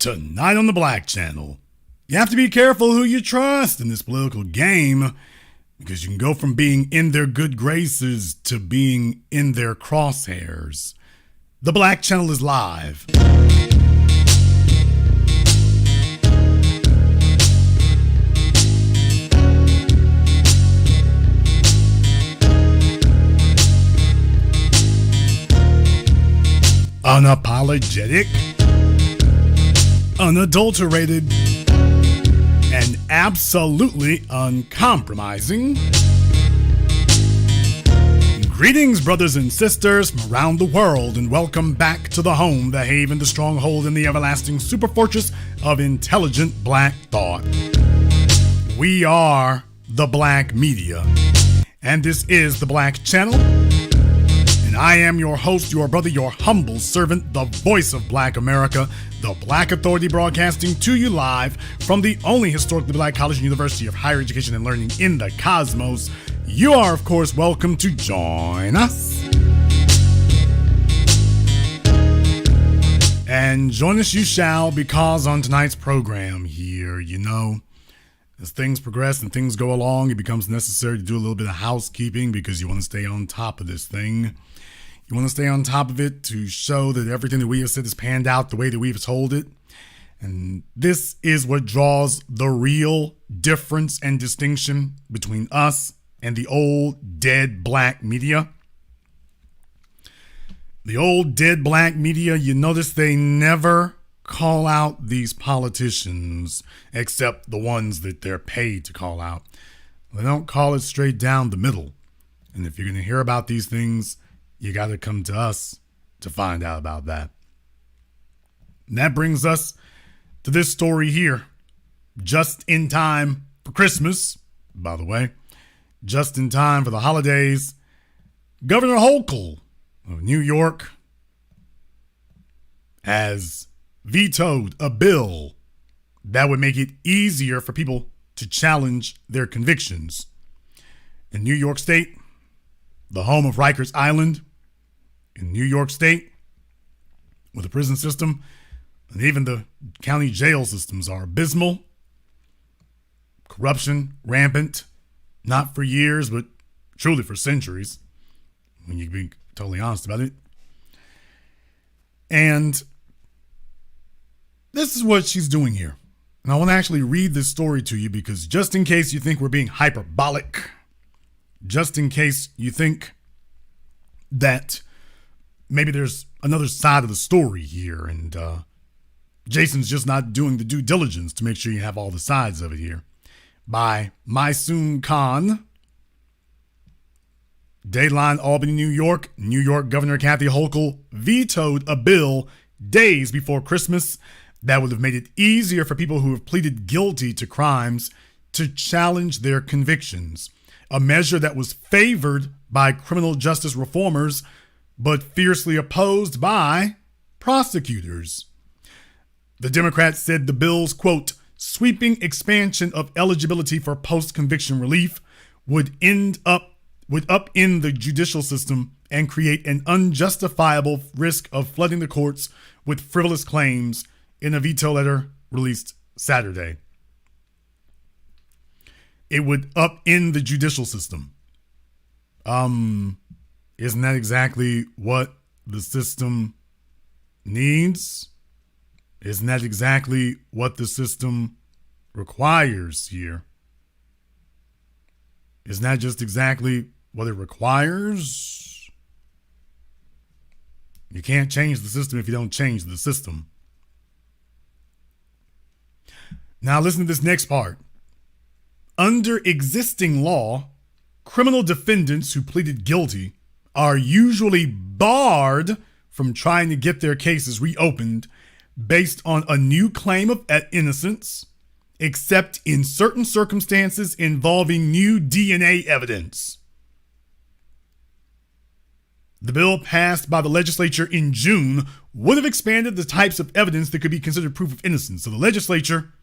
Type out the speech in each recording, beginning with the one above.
Tonight on the Black Channel, you have to be careful who you trust in this political game because you can go from being in their good graces to being in their crosshairs. The Black Channel is live. Unapologetic, unadulterated, and absolutely uncompromising. Greetings, brothers and sisters from around the world, and welcome back to the home, the haven, the stronghold, and the everlasting superfortress of intelligent black thought. We are the Black Media, and this is the Black Channel. And I am your host, your brother, your humble servant, the voice of Black America, the Black Authority, broadcasting to you live from the only historically black college and university of higher education and learning in the cosmos. You are, of course, welcome to join us. And join us you shall, because on tonight's program here, as things progress and things go along, it becomes necessary to do a little bit of housekeeping because you want to stay on top of this thing. You want to stay on top of it to show that everything that we have said is panned out the way that we've told it. And this is what draws the real difference and distinction between us and the old dead black media. The old dead black media, you notice they never call out these politicians except the ones that they're paid to call out. They don't call it straight down the middle. And if you're going to hear about these things, you got to come to us to find out about that. And that brings us to this story here. Just in time for Christmas, by the way. Just in time for the holidays. Governor Hochul of New York has vetoed a bill that would make it easier for people to challenge their convictions. In New York State, the home of Rikers Island, in New York State, where the prison system and even the county jail systems are abysmal, corruption rampant, not for years, but truly for centuries, when you can be totally honest about it. And this is what she's doing here. And I want to actually read this story to you because just in case you think we're being hyperbolic, just in case you think that maybe there's another side of the story here and Jason's just not doing the due diligence to make sure you have all the sides of it here. By Maysoon Khan, Dayline, Albany, New York. New York Governor Kathy Hochul vetoed a bill days before Christmas that would have made it easier for people who have pleaded guilty to crimes to challenge their convictions. A measure that was favored by criminal justice reformers, but fiercely opposed by prosecutors. The Democrats said the bill's, quote, sweeping expansion of eligibility for post-conviction relief would upend the judicial system and create an unjustifiable risk of flooding the courts with frivolous claims in a veto letter released Saturday. It would upend the judicial system. Isn't that exactly what the system needs? Isn't that exactly what the system requires here? Isn't that just exactly what it requires? You can't change the system if you don't change the system. Now listen to this next part. Under existing law, criminal defendants who pleaded guilty are usually barred from trying to get their cases reopened based on a new claim of innocence, except in certain circumstances involving new DNA evidence. The bill passed by the legislature in June would have expanded the types of evidence that could be considered proof of innocence. So the legislature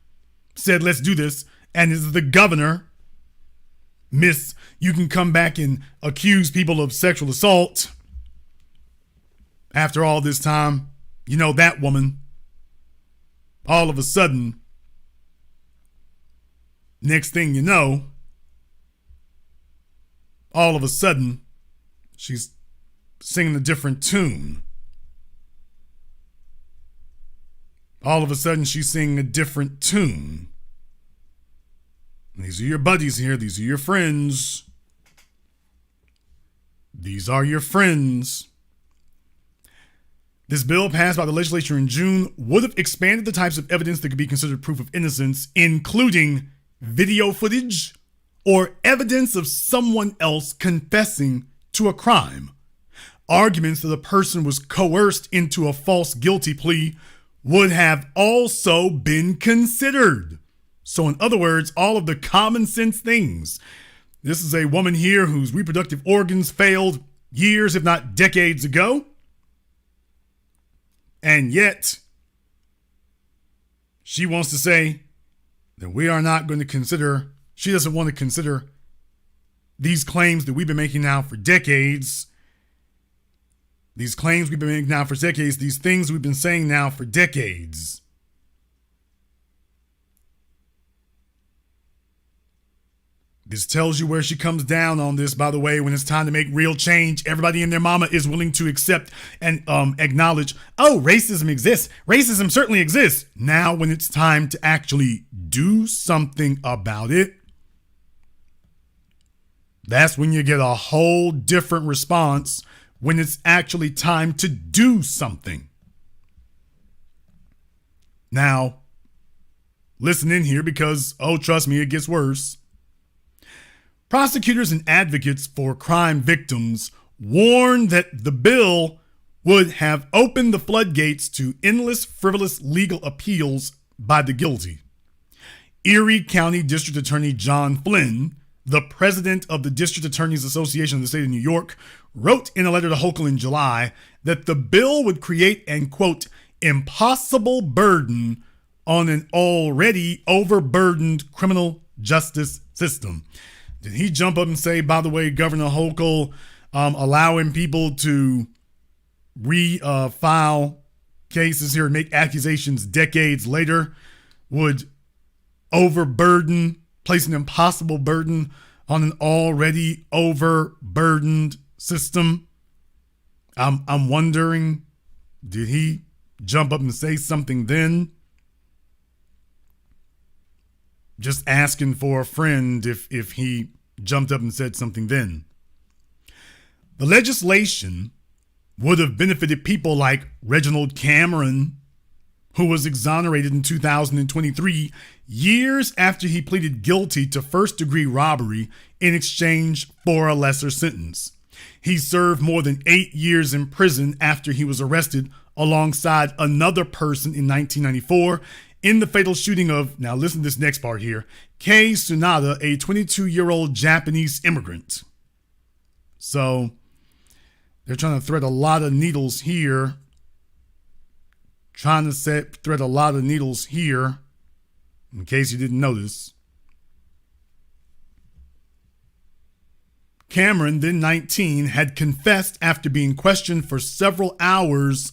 said, let's do this. And as the governor, miss, you can come back and accuse people of sexual assault. After all this time, you know that woman all of a sudden, next thing you know, all of a sudden, she's singing a different tune. All of a sudden, she's singing a different tune. These are your buddies here. These are your friends. These are your friends. This bill passed by the legislature in June would have expanded the types of evidence that could be considered proof of innocence, including video footage or evidence of someone else confessing to a crime. Arguments that a person was coerced into a false guilty plea would have also been considered. So in other words, all of the common sense things. This is a woman here whose reproductive organs failed years, if not decades ago. And yet, she wants to say that we are not going to consider, she doesn't want to consider these claims that we've been making now for decades. These claims we've been making now for decades, these things we've been saying now for decades. This tells you where she comes down on this, by the way, when it's time to make real change. Everybody and their mama is willing to accept and acknowledge, oh, racism exists. Racism certainly exists. Now, when it's time to actually do something about it, that's when you get a whole different response when it's actually time to do something. Now, listen in here because, oh, trust me, it gets worse. Prosecutors and advocates for crime victims warned that the bill would have opened the floodgates to endless frivolous legal appeals by the guilty. Erie County District Attorney John Flynn, the president of the District Attorneys Association of the state of New York, wrote in a letter to Hochul in July that the bill would create an, quote, impossible burden on an already overburdened criminal justice system. Did he jump up and say, by the way, Governor Hochul allowing people to refile cases here and make accusations decades later would overburden, place an impossible burden on an already overburdened system? I'm wondering, did he jump up and say something then? Just asking for a friend if he jumped up and said something then. The legislation would have benefited people like Reginald Cameron, who was exonerated in 2023, years after he pleaded guilty to first-degree robbery in exchange for a lesser sentence. He served more than 8 years in prison after he was arrested alongside another person in 1994 in the fatal shooting of, now listen to this next part here, Kei Tsunada, a 22-year-old Japanese immigrant. So they're trying to thread a lot of needles here. Thread a lot of needles here, in case you didn't notice. Cameron, then 19, had confessed after being questioned for several hours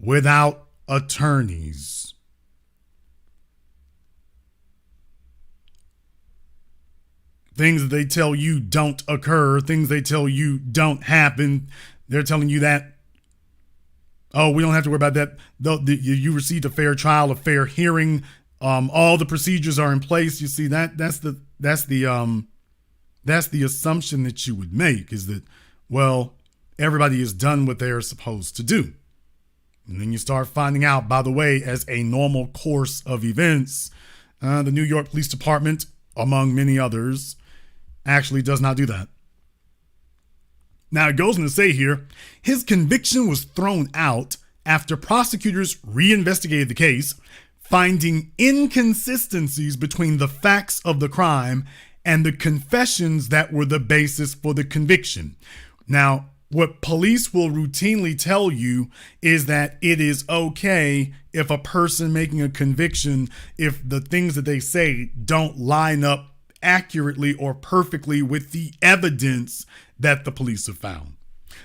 without attorneys. Things that they tell you don't occur, things they tell you don't happen. They're telling you that, oh, we don't have to worry about that. You received a fair trial, a fair hearing. All the procedures are in place. You see, that's the assumption that you would make, is that, well, everybody has done what they're supposed to do. And then you start finding out, by the way, as a normal course of events, the New York Police Department, among many others, actually does not do that. Now, it goes on to say here, his conviction was thrown out after prosecutors reinvestigated the case, finding inconsistencies between the facts of the crime and the confessions that were the basis for the conviction. Now, what police will routinely tell you is that it is okay if a person making a conviction, if the things that they say don't line up accurately or perfectly with the evidence that the police have found.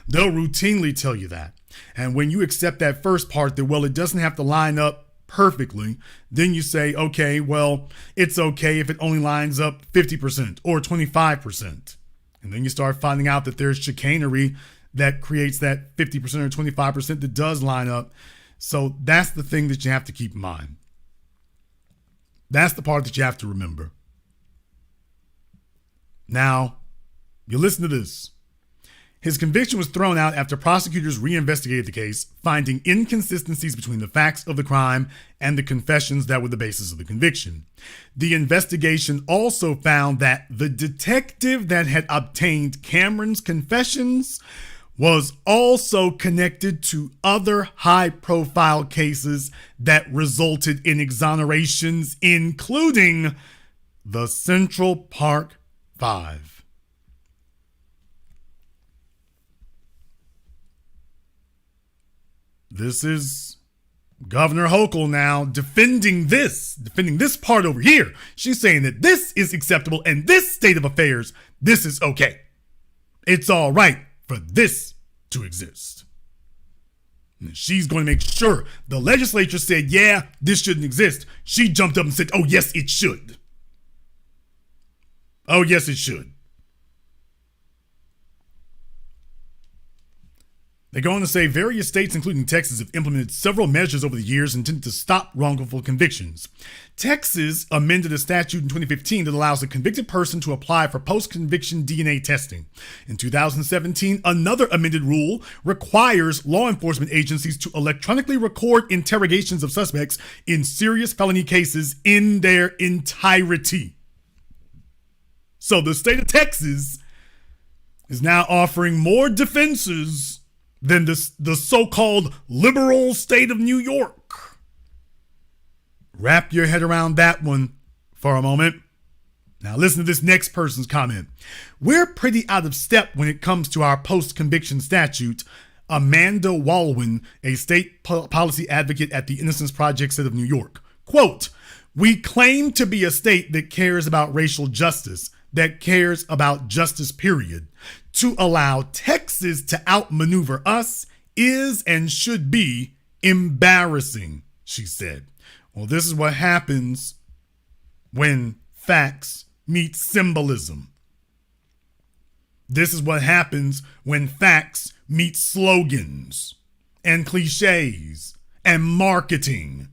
They'll routinely tell you that. And when you accept that first part, that, well, it doesn't have to line up perfectly, then you say, okay, well, it's okay if it only lines up 50% or 25%. And then you start finding out that there's chicanery that creates that 50% or 25% that does line up. So that's the thing that you have to keep in mind. That's the part that you have to remember. Now, you listen to this. His conviction was thrown out after prosecutors reinvestigated the case, finding inconsistencies between the facts of the crime and the confessions that were the basis of the conviction. The investigation also found that the detective that had obtained Cameron's confessions was also connected to other high-profile cases that resulted in exonerations, including the Central Park Five. This is Governor Hochul now defending this part over here. She's saying that this is acceptable and this state of affairs, this is okay. It's all right for this to exist. And she's going to make sure the legislature said, yeah, this shouldn't exist. She jumped up and said, oh, yes, it should. Oh, yes, it should. They go on to say various states, including Texas, have implemented several measures over the years intended to stop wrongful convictions. Texas amended a statute in 2015 that allows a convicted person to apply for post-conviction DNA testing. In 2017, another amended rule requires law enforcement agencies to electronically record interrogations of suspects in serious felony cases in their entirety. So the state of Texas is now offering more defenses than the so-called liberal state of New York. Wrap your head around that one for a moment. Now listen to this next person's comment. We're pretty out of step when it comes to our post-conviction statute. Amanda Walwin, a state policy advocate at the Innocence Project, said of New York, quote, we claim to be a state that cares about racial justice, that cares about justice, period. To allow Texas to outmaneuver us is and should be embarrassing, she said. Well, this is what happens when facts meet symbolism. This is what happens when facts meet slogans and cliches and marketing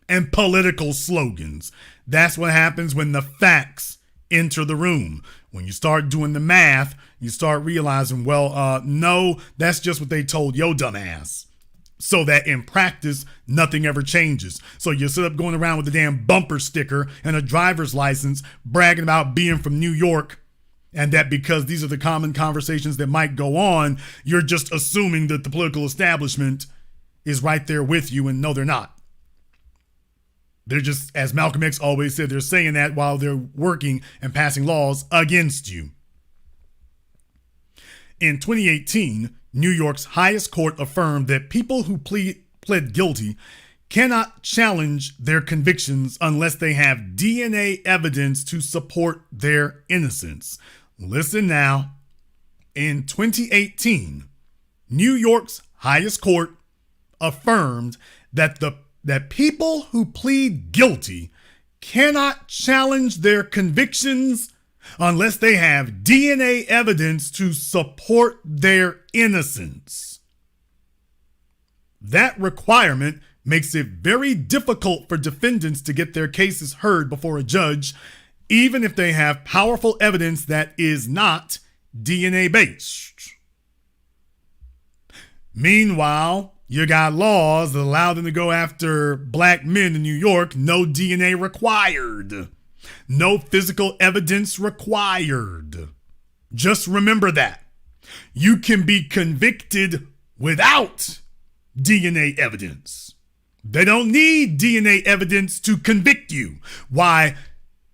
and political slogans. That's what happens when the facts enter the room. When you start doing the math, you start realizing, well, no, that's just what they told yo dumb ass. So that in practice, nothing ever changes. So you sit up going around with a damn bumper sticker and a driver's license bragging about being from New York, and that because these are the common conversations that might go on, you're just assuming that the political establishment is right there with you, and no, they're not. They're just, as Malcolm X always said, they're saying that while they're working and passing laws against you. In 2018, New York's highest court affirmed that people who pled guilty cannot challenge their convictions unless they have DNA evidence to support their innocence. Listen now. In 2018, New York's highest court affirmed that that people who plead guilty cannot challenge their convictions unless they have DNA evidence to support their innocence. That requirement makes it very difficult for defendants to get their cases heard before a judge, even if they have powerful evidence that is not DNA based. Meanwhile, you got laws that allow them to go after black men in New York, no DNA required. No physical evidence required. Just remember that. You can be convicted without DNA evidence. They don't need DNA evidence to convict you. Why?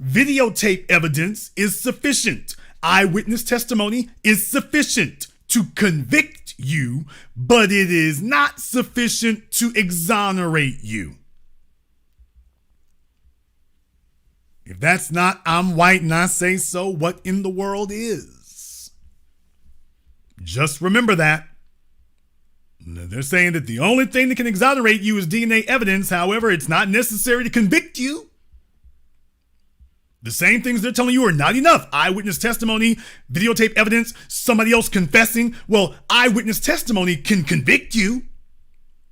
Videotape evidence is sufficient. Eyewitness testimony is sufficient to convict you, but it is not sufficient to exonerate you. If that's not I'm white and I say so, what in the world is? Just remember that. They're saying that the only thing that can exonerate you is DNA evidence. However, it's not necessary to convict you. The same things they're telling you are not enough. Eyewitness testimony, videotape evidence, somebody else confessing. Well, eyewitness testimony can convict you.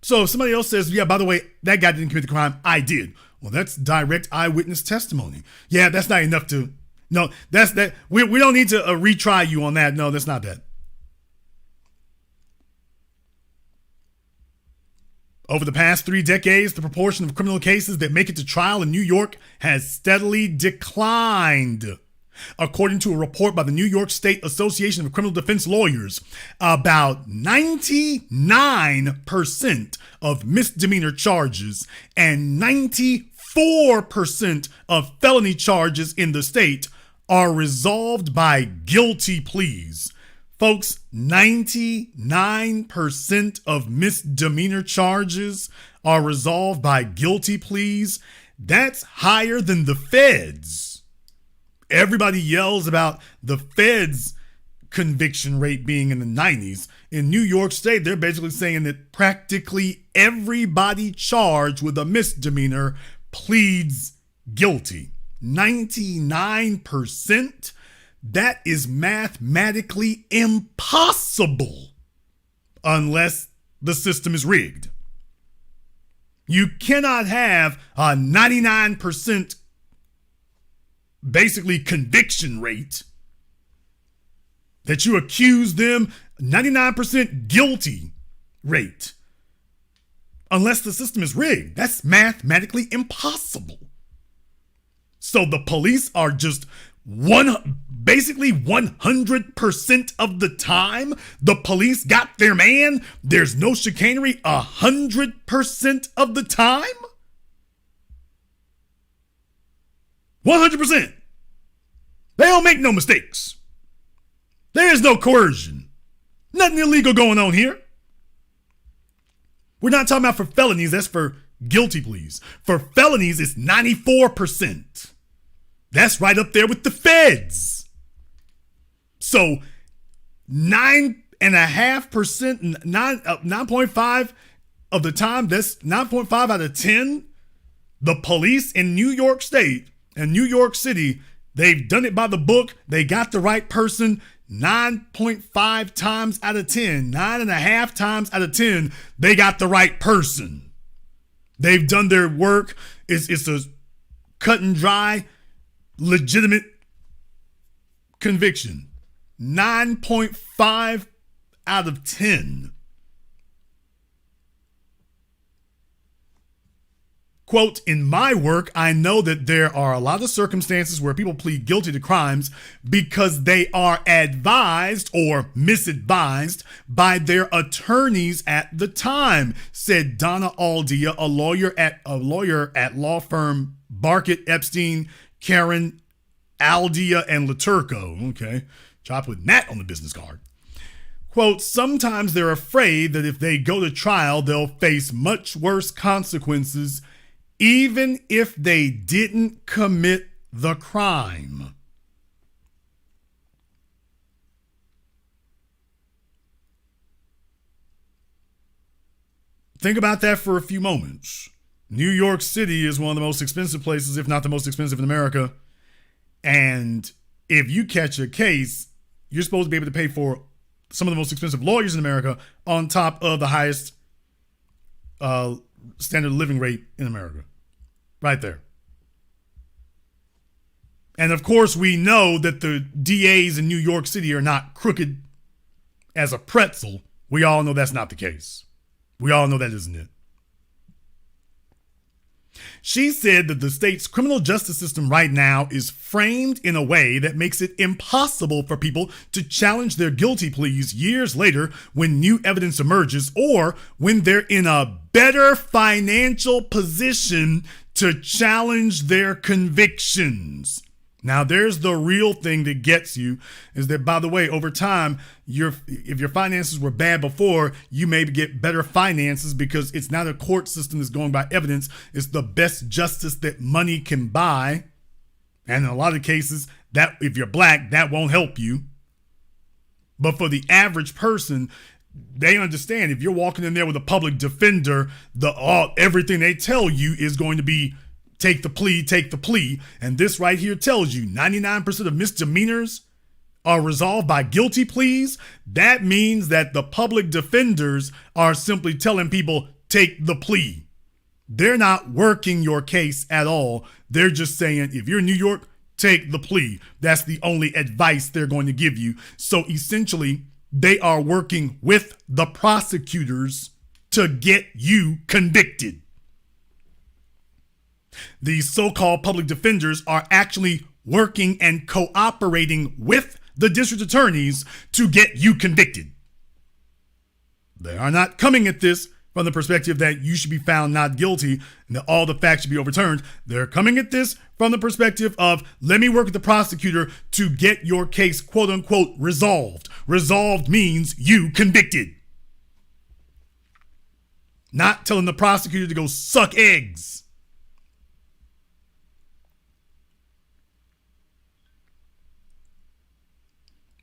So if somebody else says, yeah, by the way, that guy didn't commit the crime, I did. Well, that's direct eyewitness testimony. Yeah, that's not enough to, no, that's that. We don't need to retry you on that. No, that's not that. Over the past 3 decades, the proportion of criminal cases that make it to trial in New York has steadily declined. According to a report by the New York State Association of Criminal Defense Lawyers, about 99% of misdemeanor charges and 94% of felony charges in the state are resolved by guilty pleas. Folks, 99% of misdemeanor charges are resolved by guilty pleas. That's higher than the feds. Everybody yells about the feds' conviction rate being in the 90s. In New York State, they're basically saying that practically everybody charged with a misdemeanor pleads guilty. 99%? That is mathematically impossible unless the system is rigged. You cannot have a 99% basically conviction rate that you accuse them, 99% guilty rate, unless the system is rigged. That's mathematically impossible. So the police are just basically 100% of the time the police got their man. There's no chicanery 100% of the time. 100%. They don't make no mistakes. There is no coercion. Nothing illegal going on here. We're not talking about for felonies. That's for guilty pleas. For felonies, it's 94%. That's right up there with the feds. So 9.5%, 9.5 of the time, that's 9.5 out of 10. The police in New York State and New York City, they've done it by the book. They got the right person 9.5 times out of 10, 9.5 times out of 10, they got the right person. They've done their work. It's a cut and dry, legitimate conviction. 9.5 out of 10. Quote, in my work, I know that there are a lot of circumstances where people plead guilty to crimes because they are advised or misadvised by their attorneys at the time, said Donna Aldia, a lawyer at law firm Barkett, Epstein, Karen, Aldia, and Laturco. Okay, try putting that on the business card. Quote, sometimes they're afraid that if they go to trial, they'll face much worse consequences even if they didn't commit the crime. Think about that for a few moments. New York City is one of the most expensive places, if not the most expensive in America. And if you catch a case, you're supposed to be able to pay for some of the most expensive lawyers in America on top of the highest standard of living rate in America. Right there. And of course, we know that the DAs in New York City are not crooked as a pretzel. We all know that's not the case. We all know that isn't it. She said that the state's criminal justice system right now is framed in a way that makes it impossible for people to challenge their guilty pleas years later when new evidence emerges or when they're in a better financial position to challenge their convictions. Now, there's the real thing that gets you is that, by the way, over time, if your finances were bad before, you may get better finances because it's not a court system that's going by evidence. It's the best justice that money can buy. And in a lot of cases, that if you're black, that won't help you. But for the average person, they understand if you're walking in there with a public defender, everything they tell you is going to be take the plea, take the plea. And this right here tells you 99% of misdemeanors are resolved by guilty pleas. That means that the public defenders are simply telling people, take the plea. They're not working your case at all. They're just saying, if you're in New York, take the plea. That's the only advice they're going to give you. So essentially, they are working with the prosecutors to get you convicted. These so-called public defenders are actually working and cooperating with the district attorneys to get you convicted. They are not coming at this from the perspective that you should be found not guilty and that all the facts should be overturned. They're coming at this from the perspective of, let me work with the prosecutor to get your case, quote unquote, resolved. Resolved means you convicted. Not telling the prosecutor to go suck eggs.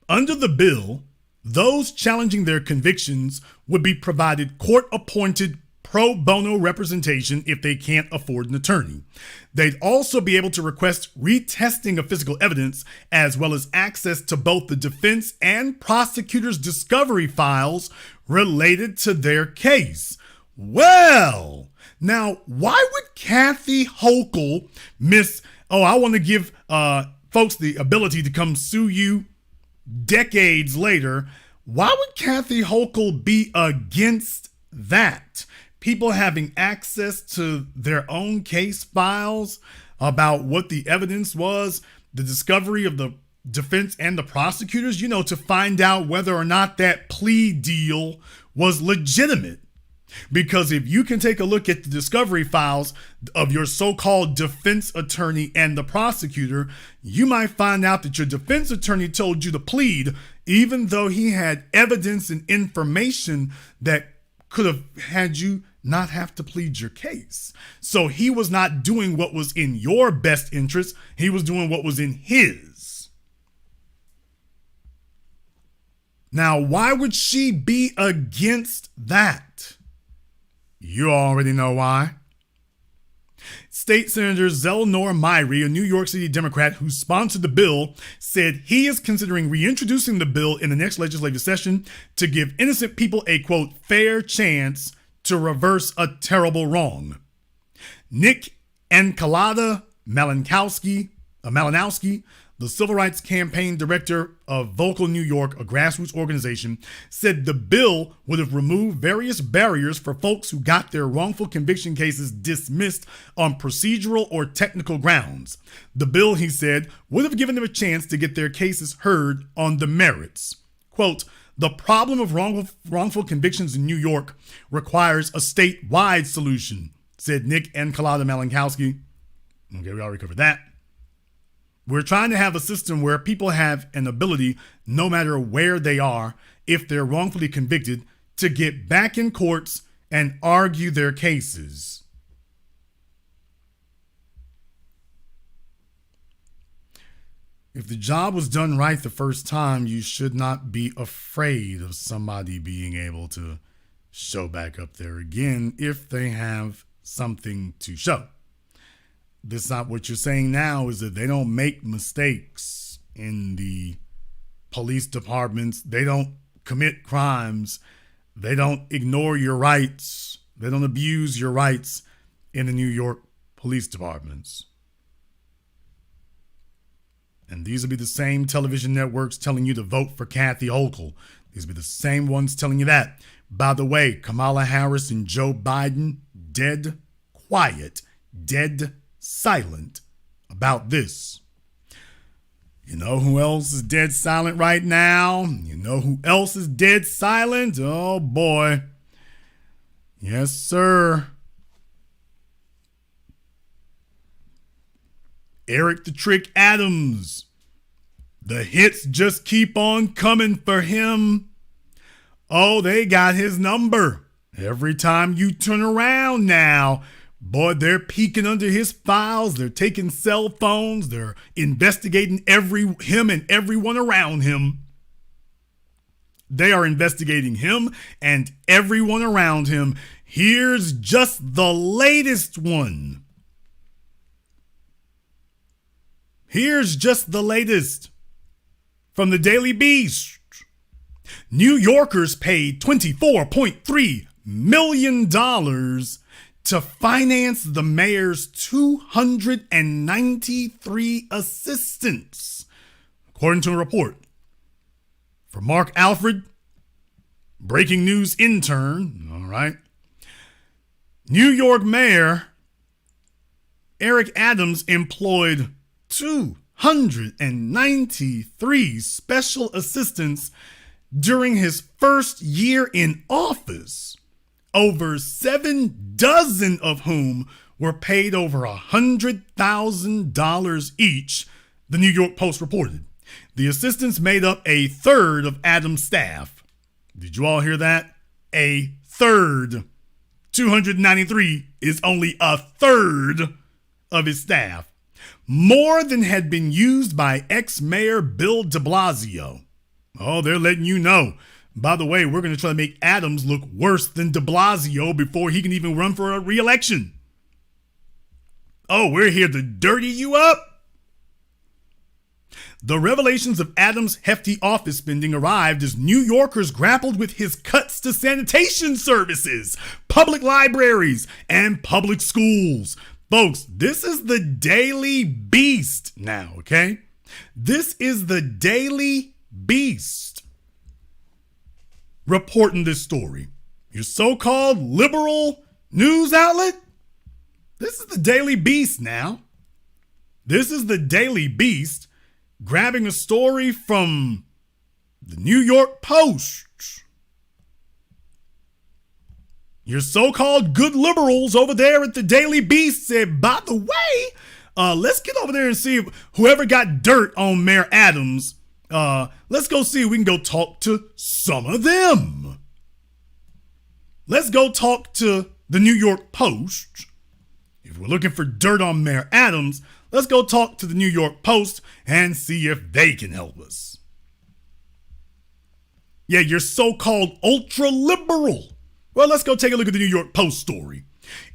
Under the bill, those challenging their convictions would be provided court-appointed pro bono representation if they can't afford an attorney. They'd also be able to request retesting of physical evidence, as well as access to both the defense and prosecutor's discovery files related to their case. Well, now, why would Kathy Hochul I want to give folks the ability to come sue you decades later? Why would Kathy Hochul be against that? People having access to their own case files about what the evidence was, the discovery of the defense and the prosecutors, to find out whether or not that plea deal was legitimate. Because if you can take a look at the discovery files of your so-called defense attorney and the prosecutor, you might find out that your defense attorney told you to plead, even though he had evidence and information that could have had you not have to plead your case. So he was not doing what was in your best interest. He was doing what was in his. Now, why would she be against that? You already know why. State Senator Zelnor Myrie, a New York City Democrat who sponsored the bill, said he is considering reintroducing the bill in the next legislative session to give innocent people a, quote, fair chance to reverse a terrible wrong. Nick Enkalada Malinowski, the civil rights campaign director of Vocal New York, a grassroots organization, said the bill would have removed various barriers for folks who got their wrongful conviction cases dismissed on procedural or technical grounds. The bill, he said, would have given them a chance to get their cases heard on the merits. Quote, the problem of wrongful convictions in New York requires a statewide solution, said Nick Enkalada Malinowski. Okay, we already covered that. We're trying to have a system where people have an ability, no matter where they are, if they're wrongfully convicted, to get back in courts and argue their cases. If the job was done right the first time, you should not be afraid of somebody being able to show back up there again if they have something to show. That's not what you're saying now, is that they don't make mistakes in the police departments. They don't commit crimes. They don't ignore your rights. They don't abuse your rights in the New York police departments. And these will be the same television networks telling you to vote for Kathy Hochul. These will be the same ones telling you that. By the way, Kamala Harris and Joe Biden, dead quiet, dead silent about this. You know who else is dead silent right now? You know who else is dead silent? Oh boy. Yes, sir. Eric the Trick Adams. The hits just keep on coming for him. Oh, they got his number. Every time you turn around now, boy, they're peeking under his files. They're taking cell phones. They're investigating him and everyone around him. They are investigating him and everyone around him. Here's just the latest one. Here's just the latest from the Daily Beast. New Yorkers paid $24.3 million to finance the mayor's 293 assistants, according to a report. For Mark Alfred, breaking news intern, all right. New York Mayor Eric Adams employed 293 special assistants during his first year in office, over 7 dozen of whom were paid over $100,000 each, the New York Post reported. The assistants made up a third of Adams' staff. Did you all hear that? A third. 293 is only a third of his staff. More than had been used by ex-mayor Bill de Blasio. Oh, they're letting you know. By the way, we're going to try to make Adams look worse than de Blasio before he can even run for a re-election. Oh, we're here to dirty you up. The revelations of Adams' hefty office spending arrived as New Yorkers grappled with his cuts to sanitation services, public libraries, and public schools. Folks, this is the Daily Beast now, okay? This is the Daily Beast reporting this story. Your so-called liberal news outlet? This is the Daily Beast now. This is the Daily Beast grabbing a story from the New York Post. Your so-called good liberals over there at the Daily Beast said, by the way, let's get over there and see if whoever got dirt on Mayor Adams, let's go see if we can go talk to some of them. Let's go talk to the New York Post. If we're looking for dirt on Mayor Adams, let's go talk to the New York Post and see if they can help us. Yeah, you're so-called ultra-liberal. Well, let's go take a look at the New York Post story.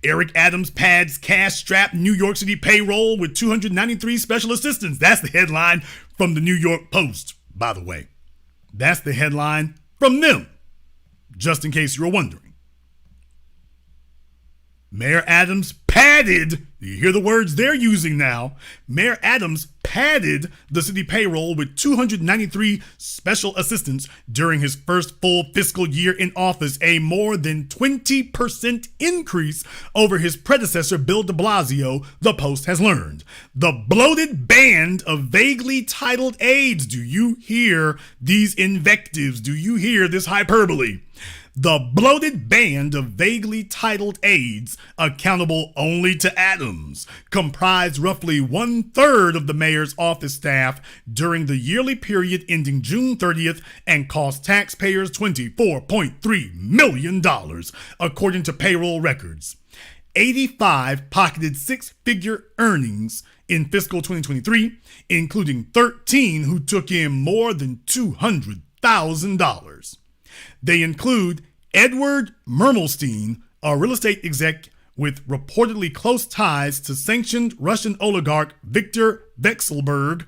Eric Adams pads cash-strapped New York City payroll with 293 special assistants. That's the headline from the New York Post, by the way. That's the headline from them, just in case you were wondering. Mayor Adams padded, you hear the words they're using now, Mayor Adams padded the city payroll with 293 special assistants during his first full fiscal year in office, a more than 20% increase over his predecessor Bill de Blasio, the Post has learned. The bloated band of vaguely titled aides, do you hear these invectives? Do you hear this hyperbole? The bloated band of vaguely titled aides, accountable only to Adams, comprised roughly 1/3 of the mayor's office staff during the yearly period ending June 30th and cost taxpayers $24.3 million, according to payroll records. 85 pocketed six-figure earnings in fiscal 2023, including 13 who took in more than $200,000. They include Edward Mermelstein, a real estate exec with reportedly close ties to sanctioned Russian oligarch Viktor Vekselberg.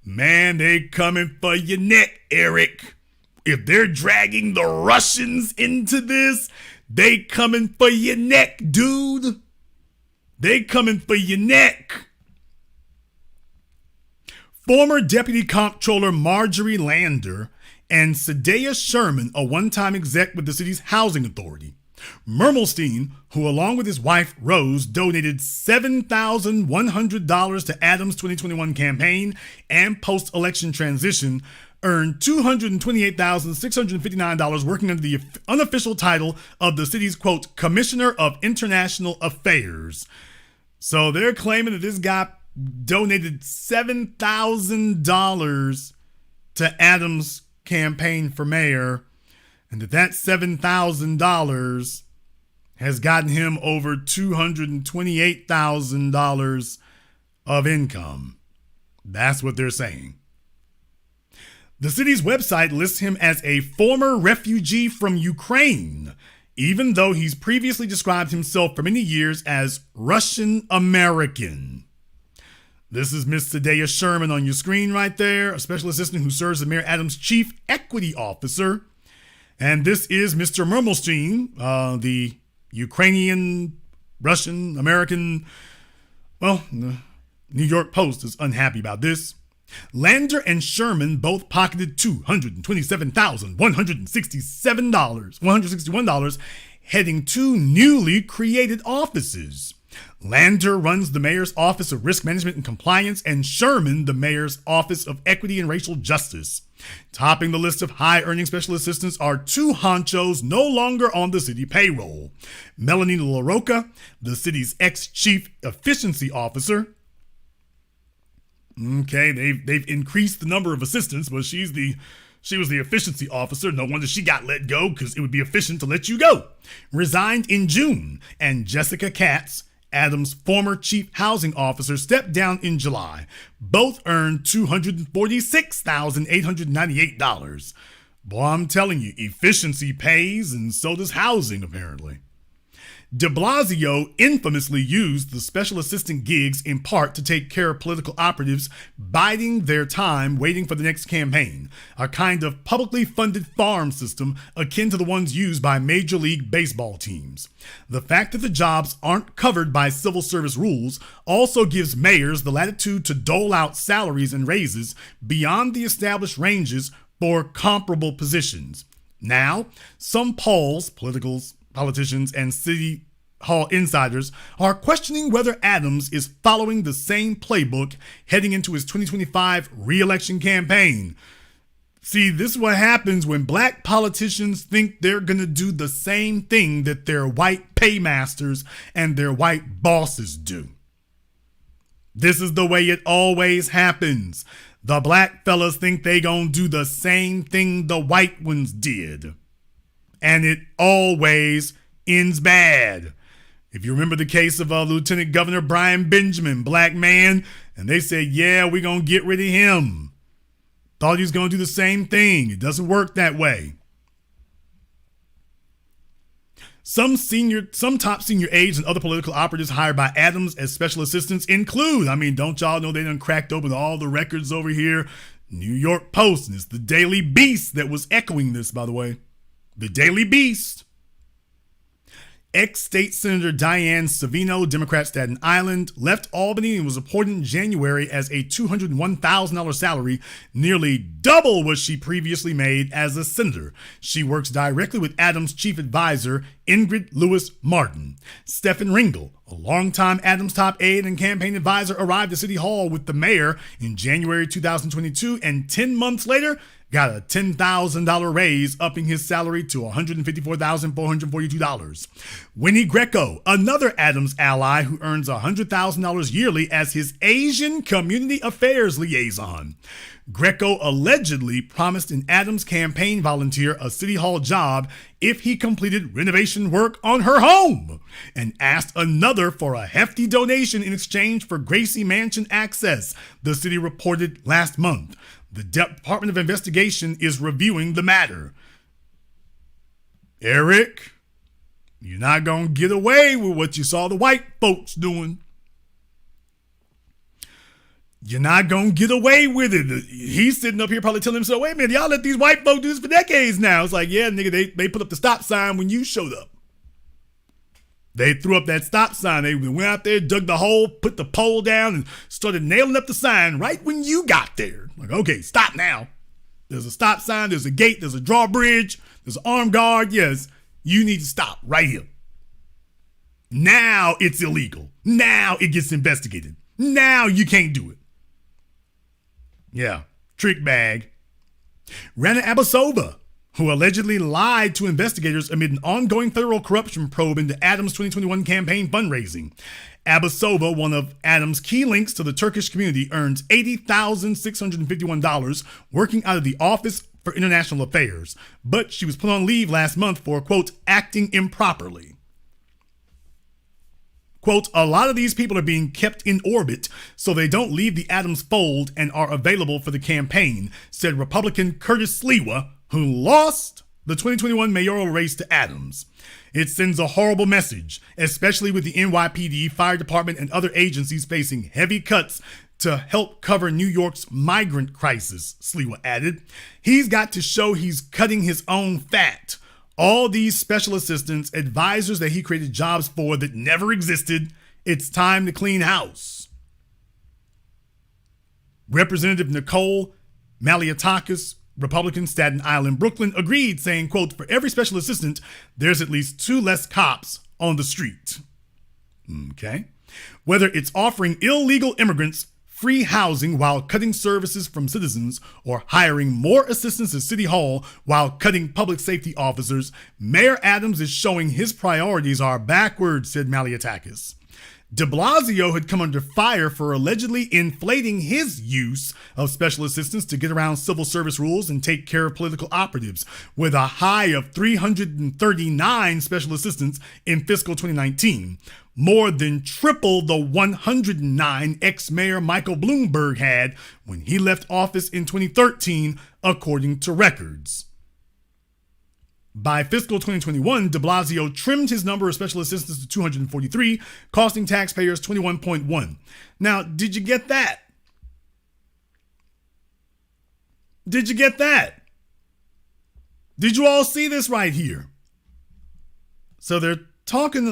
Man, they coming for your neck, Eric. If they're dragging the Russians into this, they coming for your neck, dude. They coming for your neck. Former Deputy Comptroller Marjorie Lander and Sadea Sherman, a one-time exec with the city's housing authority. Mermelstein, who along with his wife Rose donated $7,100 to Adams' 2021 campaign and post-election transition, earned $228,659 working under the unofficial title of the city's, quote, Commissioner of International Affairs. So they're claiming that this guy donated $7,000 to Adams' campaign for mayor, and that $7,000 has gotten him over $228,000 of income. That's what they're saying. The city's website lists him as a former refugee from Ukraine, even though he's previously described himself for many years as Russian American. This is Miss Sadea Sherman on your screen right there, a special assistant who serves as Mayor Adams' chief equity officer. And this is Mr. Mermelstein, the Ukrainian, Russian, American. Well, the New York Post is unhappy about this. Lander and Sherman both pocketed $127,161, heading to newly created offices. Lander runs the mayor's Office of Risk Management and Compliance, and Sherman the mayor's Office of Equity and Racial Justice. Topping the list of high-earning special assistants are two honchos no longer on the city payroll. Melanie LaRocca, the city's ex-chief efficiency officer. Okay, they've increased the number of assistants, but she was the efficiency officer. No wonder she got let go, because it would be efficient to let you go. Resigned in June, and Jessica Katz, Adams' former chief housing officer, stepped down in July. Both earned $246,898. Boy, I'm telling you, efficiency pays, and so does housing, apparently. De Blasio infamously used the special assistant gigs in part to take care of political operatives biding their time waiting for the next campaign, a kind of publicly funded farm system akin to the ones used by Major League Baseball teams. The fact that the jobs aren't covered by civil service rules also gives mayors the latitude to dole out salaries and raises beyond the established ranges for comparable positions. Now, some politicians, and City Hall insiders are questioning whether Adams is following the same playbook heading into his 2025 re-election campaign. See, this is what happens when black politicians think they're going to do the same thing that their white paymasters and their white bosses do. This is the way it always happens. The black fellas think they gonna do the same thing the white ones did. And it always ends bad. If you remember the case of Lieutenant Governor Brian Benjamin, black man, and they said, yeah, we're going to get rid of him. Thought he was going to do the same thing. It doesn't work that way. Some top senior aides and other political operatives hired by Adams as special assistants include, don't y'all know they done cracked open all the records over here? New York Post, and it's the Daily Beast that was echoing this, by the way. The Daily Beast. Ex-State Senator Diane Savino, Democrat, Staten Island, left Albany and was appointed in January as a $201,000 salary, nearly double what she previously made as a senator. She works directly with Adams' chief advisor, Ingrid Lewis Martin. Stephen Ringel, a longtime Adams top aide and campaign advisor, arrived at City Hall with the mayor in January 2022, and 10 months later, got a $10,000 raise, upping his salary to $154,442. Winnie Greco, another Adams ally who earns $100,000 yearly as his Asian Community Affairs liaison. Greco allegedly promised an Adams campaign volunteer a City Hall job if he completed renovation work on her home, and asked another for a hefty donation in exchange for Gracie Mansion access, the city reported last month. The Department of Investigation is reviewing the matter. Eric, you're not going to get away with what you saw the white folks doing. You're not going to get away with it. He's sitting up here probably telling himself, wait a minute, y'all let these white folks do this for decades now. It's like, yeah, nigga, they put up the stop sign when you showed up. They threw up that stop sign. They went out there, dug the hole, put the pole down, and started nailing up the sign right when you got there. Like, okay, stop now. There's a stop sign, there's a gate, there's a drawbridge, there's an armed guard. Yes, you need to stop right here. Now it's illegal. Now it gets investigated. Now you can't do it. Yeah, trick bag. Rana Abasova, who allegedly lied to investigators amid an ongoing federal corruption probe into Adams' 2021 campaign fundraising. Abasova, one of Adams' key links to the Turkish community, earns $80,651 working out of the Office for International Affairs, but she was put on leave last month for, quote, acting improperly. Quote, a lot of these people are being kept in orbit so they don't leave the Adams fold and are available for the campaign, said Republican Curtis Sliwa, who lost the 2021 mayoral race to Adams. It sends a horrible message, especially with the NYPD, fire department, and other agencies facing heavy cuts to help cover New York's migrant crisis, Sliwa added. He's got to show he's cutting his own fat. All these special assistants, advisors that he created jobs for that never existed, it's time to clean house. Representative Nicole Malliotakis, Republican, Staten Island, Brooklyn, agreed, saying, quote, for every special assistant, there's at least 2 less cops on the street. Okay. Whether it's offering illegal immigrants free housing while cutting services from citizens, or hiring more assistants at City Hall while cutting public safety officers, Mayor Adams is showing his priorities are backwards, said Malliotakis. De Blasio had come under fire for allegedly inflating his use of special assistants to get around civil service rules and take care of political operatives, with a high of 339 special assistants in fiscal 2019, more than triple the 109 ex-mayor Michael Bloomberg had when he left office in 2013, according to records. By fiscal 2021, de Blasio trimmed his number of special assistants to 243, costing taxpayers $21.1. Now, did you get that? Did you get that? Did you all see this right here? So they're talking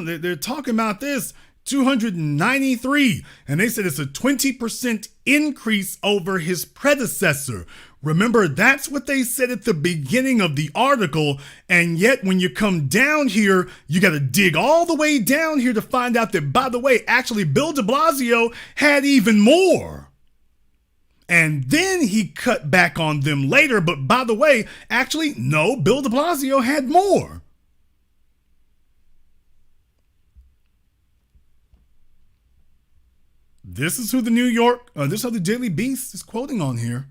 about this 293, and they said it's a 20% increase over his predecessor. Remember, that's what they said at the beginning of the article, and yet when you come down here, you got to dig all the way down here to find out that, by the way, actually Bill de Blasio had even more. And then he cut back on them later, but by the way, actually, no, Bill de Blasio had more. This is who this is how the Daily Beast is quoting on here.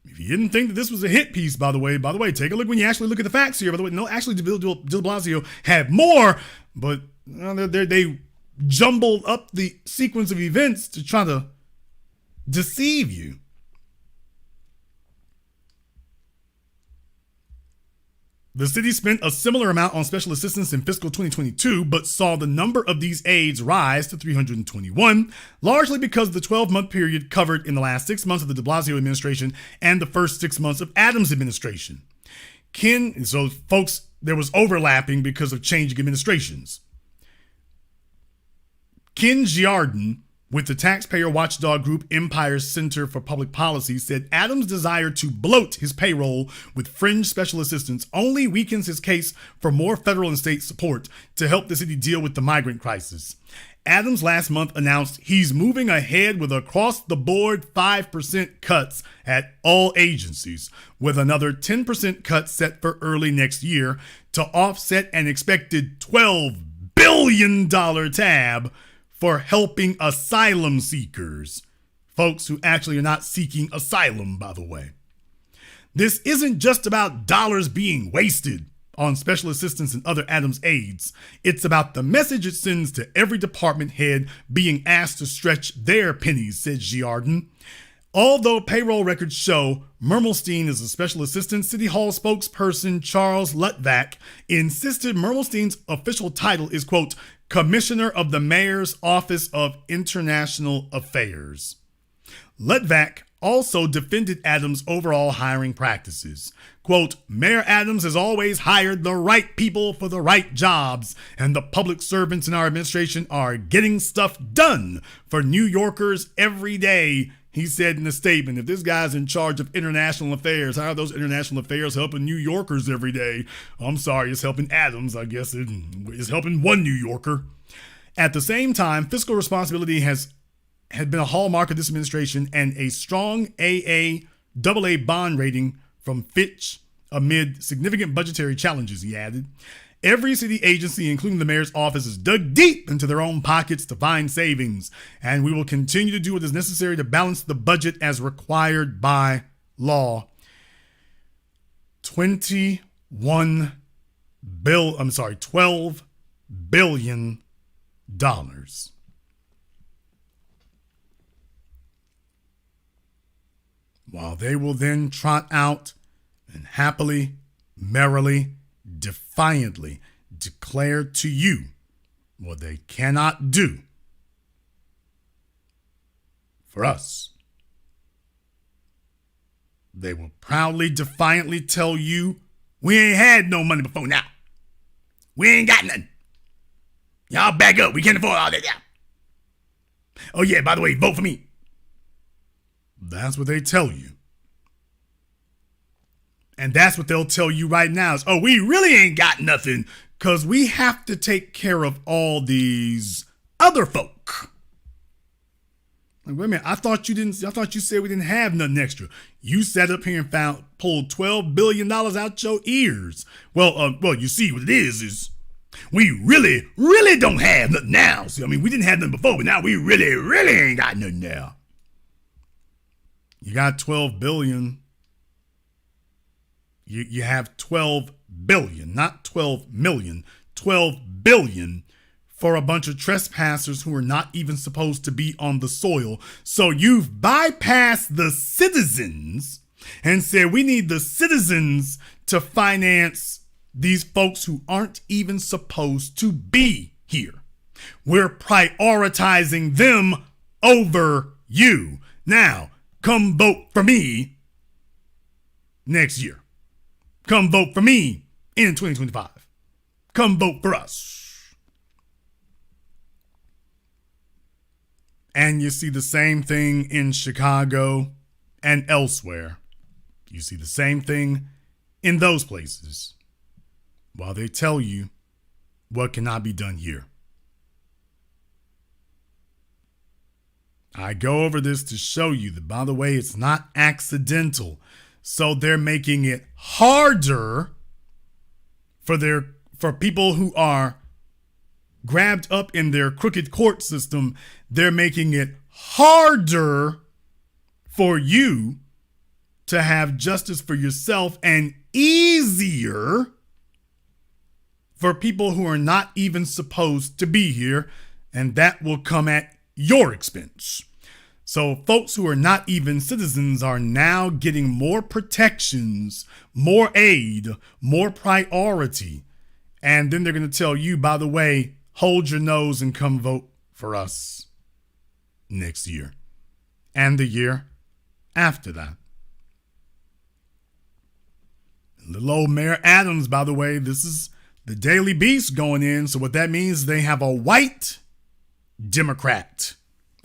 If you didn't think that this was a hit piece, by the way, take a look when you actually look at the facts here. By the way, no, actually, Bill de Blasio had more, but they jumbled up the sequence of events to try to deceive you. The city spent a similar amount on special assistance in fiscal 2022, but saw the number of these aides rise to 321, largely because the 12-month period covered in the last 6 months of the de Blasio administration and the first 6 months of Adams' administration. So folks, there was overlapping because of changing administrations. Ken Giardin, with the taxpayer watchdog group Empire Center for Public Policy, said Adams' desire to bloat his payroll with fringe special assistants only weakens his case for more federal and state support to help the city deal with the migrant crisis. Adams last month announced he's moving ahead with across-the-board 5% cuts at all agencies, with another 10% cut set for early next year to offset an expected $12 billion tab for helping asylum seekers. Folks who actually are not seeking asylum, by the way. This isn't just about dollars being wasted on special assistants and other Adams aides. It's about the message it sends to every department head being asked to stretch their pennies, said Giardin. Although payroll records show Mermelstein is a special assistant, City Hall spokesperson Charles Lutvak insisted Mermelstein's official title is, quote, Commissioner of the Mayor's Office of International Affairs. Lutvak also defended Adams' overall hiring practices. Quote, Mayor Adams has always hired the right people for the right jobs, and the public servants in our administration are getting stuff done for New Yorkers every day, he said in a statement. If this guy's in charge of international affairs, how are those international affairs helping New Yorkers every day? I'm sorry, it's helping Adams, I guess. It's helping one New Yorker. At the same time, fiscal responsibility had been a hallmark of this administration, and a strong AA bond rating from Fitch amid significant budgetary challenges, he added. Every city agency, including the mayor's office, is dug deep into their own pockets to find savings, and we will continue to do what is necessary to balance the budget as required by law. $12 billion While they will then trot out and happily, merrily, defiantly declare to you what they cannot do for us. They will proudly, defiantly tell you, we ain't had no money before now. We ain't got nothing. Y'all back up. We can't afford all that now. Oh yeah, by the way, vote for me. That's what they tell you. And that's what they'll tell you right now is, oh, we really ain't got nothing because we have to take care of all these other folk. Like, wait a minute, I thought you said we didn't have nothing extra. You sat up here and pulled $12 billion out your ears. Well, you see what it is we really, really don't have nothing now. See, I mean, we didn't have nothing before, but now we really, really ain't got nothing now. You got 12 billion. You have 12 billion, not 12 million, 12 billion for a bunch of trespassers who are not even supposed to be on the soil. So you've bypassed the citizens and said we need the citizens to finance these folks who aren't even supposed to be here. We're prioritizing them over you. Now, come vote for me next year. Come vote for me in 2025. Come vote for us. And you see the same thing in Chicago and elsewhere. You see the same thing in those places while they tell you what cannot be done here. I go over this to show you that, by the way, it's not accidental. So they're making it harder for people who are grabbed up in their crooked court system. They're making it harder for you to have justice for yourself and easier for people who are not even supposed to be here. And that will come at your expense. So folks who are not even citizens are now getting more protections, more aid, more priority. And then they're going to tell you, by the way, hold your nose and come vote for us next year and the year after that. Little old Mayor Adams, by the way, this is the Daily Beast going in. So what that means, they have a white Democrat.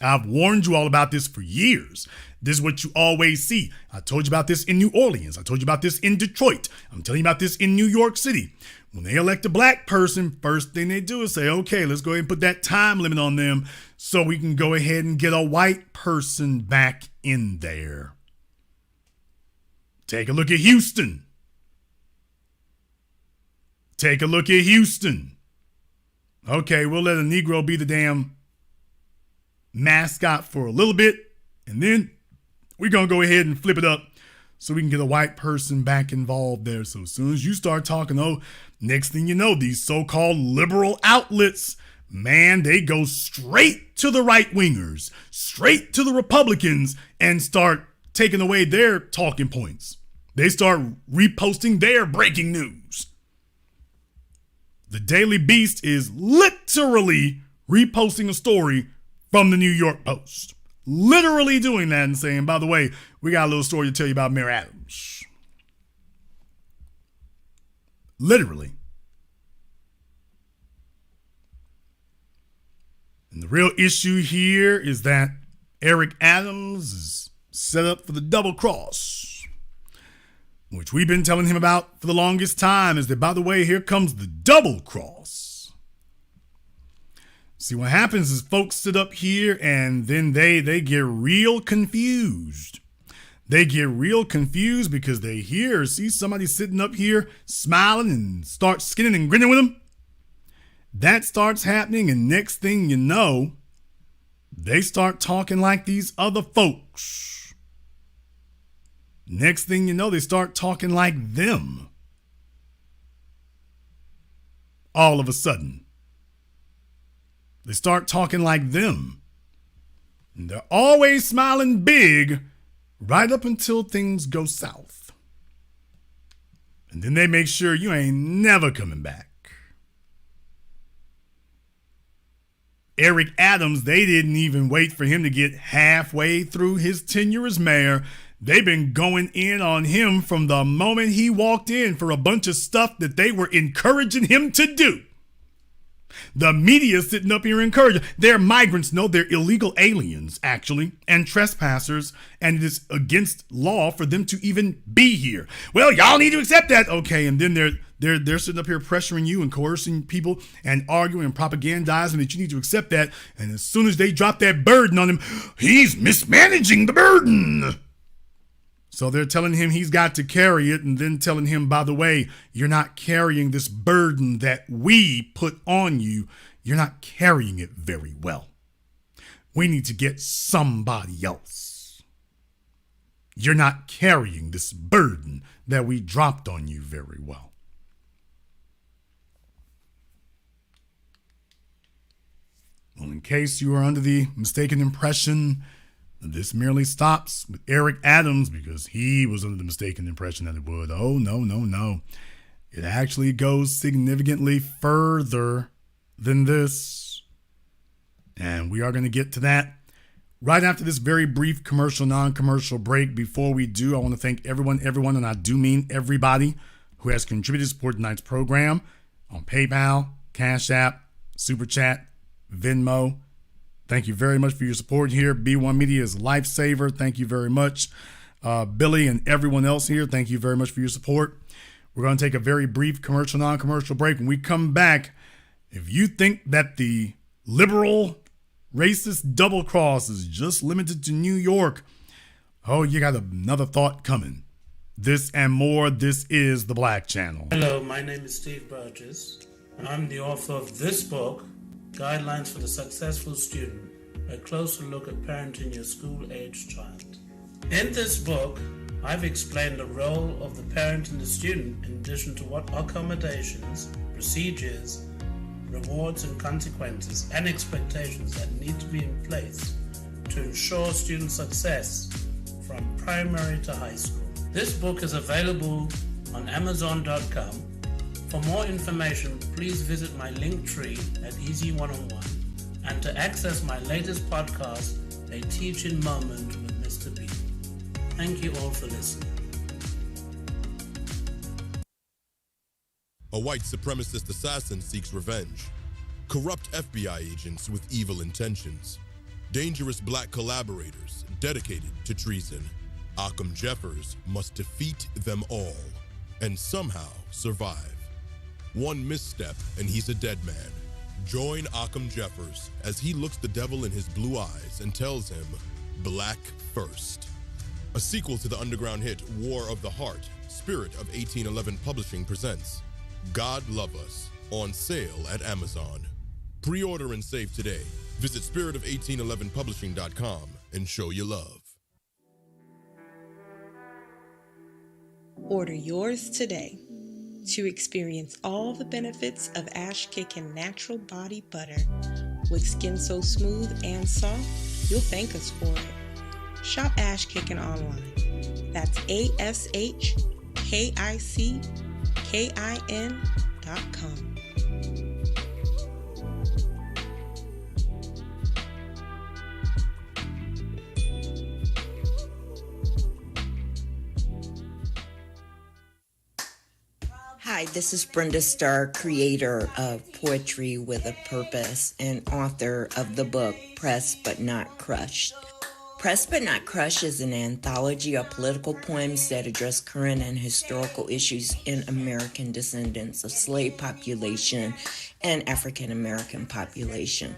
I've warned you all about this for years. This is what you always see. I told you about this in New Orleans. I told you about this in Detroit. I'm telling you about this in New York City. When they elect a black person, first thing they do is say, okay, let's go ahead and put that time limit on them so we can go ahead and get a white person back in there. Take a look at Houston. Take a look at Houston. Okay, we'll let a Negro be the damn mascot for a little bit, and then we're going to go ahead and flip it up so we can get a white person back involved there. So as soon as you start talking, next thing you know, these so-called liberal outlets, man, they go straight to the right-wingers, straight to the Republicans, and start taking away their talking points. They start reposting their breaking news. The Daily Beast is literally reposting a story from the New York Post. Literally doing that and saying, by the way, we got a little story to tell you about Mayor Adams. Literally. And the real issue here is that Eric Adams is set up for the double cross, which we've been telling him about for the longest time, is that, by the way, here comes the double cross. See, what happens is folks sit up here and then they get real confused. They get real confused because they hear or see somebody sitting up here smiling and start skinning and grinning with them. That starts happening, and next thing you know, they start talking like these other folks. Next thing you know, they start talking like them. All of a sudden. They start talking like them. And they're always smiling big right up until things go south. And then they make sure you ain't never coming back. Eric Adams, they didn't even wait for him to get halfway through his tenure as mayor. They've been going in on him from the moment he walked in for a bunch of stuff that they were encouraging him to do. The media sitting up here encouraging. They're migrants. No, they're illegal aliens, actually, and trespassers, and it is against law for them to even be here. Well, y'all need to accept that. Okay, and then they're sitting up here pressuring you and coercing people and arguing and propagandizing that you need to accept that. And as soon as they drop that burden on him, he's mismanaging the burden. So they're telling him he's got to carry it, and then telling him, by the way, you're not carrying this burden that we put on you. You're not carrying it very well. We need to get somebody else. You're not carrying this burden that we dropped on you very well. Well, in case you are under the mistaken impression, this merely stops with Eric Adams because he was under the mistaken impression that it would. Oh, no. It actually goes significantly further than this. And we are going to get to that right after this very brief commercial, non-commercial break. Before we do, I want to thank everyone, and I do mean everybody, who has contributed to support tonight's program on PayPal, CashApp, Super Chat, Venmo. Thank you very much for your support here. B1 Media is a lifesaver. Thank you very much. Billy and everyone else here, thank you very much for your support. We're going to take a very brief commercial, non-commercial break. When we come back, if you think that the liberal, racist double cross is just limited to New York, oh, you got another thought coming. This and more. This is The Black Channel. Hello, my name is Steve Burgess, and I'm the author of this book, Guidelines for the Successful Student, a closer look at parenting your school-aged child. In this book, I've explained the role of the parent and the student in addition to what accommodations, procedures, rewards and consequences and expectations that need to be in place to ensure student success from primary to high school. This book is available on Amazon.com. For more information, please visit my link tree at Easy One-on-One, and to access my latest podcast, A Teaching Moment with Mr. B. Thank you all for listening. A white supremacist assassin seeks revenge. Corrupt FBI agents with evil intentions. Dangerous black collaborators dedicated to treason. Occam Jeffers must defeat them all and somehow survive. One misstep and he's a dead man. Join Occam Jeffers as he looks the devil in his blue eyes and tells him, Black first. A sequel to the underground hit War of the Heart, Spirit of 1811 Publishing presents God Love Us, on sale at Amazon. Pre-order and save today. Visit spirit of1811publishing.com and show your love. Order yours today. To experience all the benefits of Ash Kickin' Natural Body Butter with skin so smooth and soft, you'll thank us for it. Shop Ash Kickin' online. That's ASHKICKIN.com. Hi, this is Brenda Starr, creator of Poetry with a Purpose and author of the book Pressed But Not Crushed. Pressed But Not Crushed is an anthology of political poems that address current and historical issues in American descendants of slave population and African American population.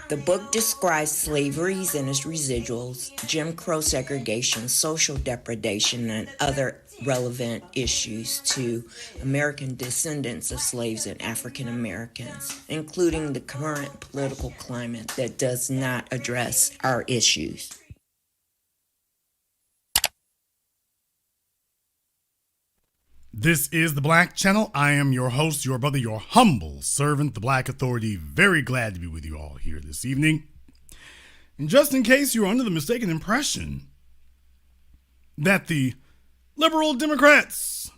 The book describes slaveries and its residuals, Jim Crow segregation, social depredation, and other relevant issues to American descendants of slaves and African Americans, including the current political climate that does not address our issues. This is the Black Channel. I am your host, your brother, your humble servant, the Black Authority. Very glad to be with you all here this evening. And just in case you're under the mistaken impression that the liberal Democrats'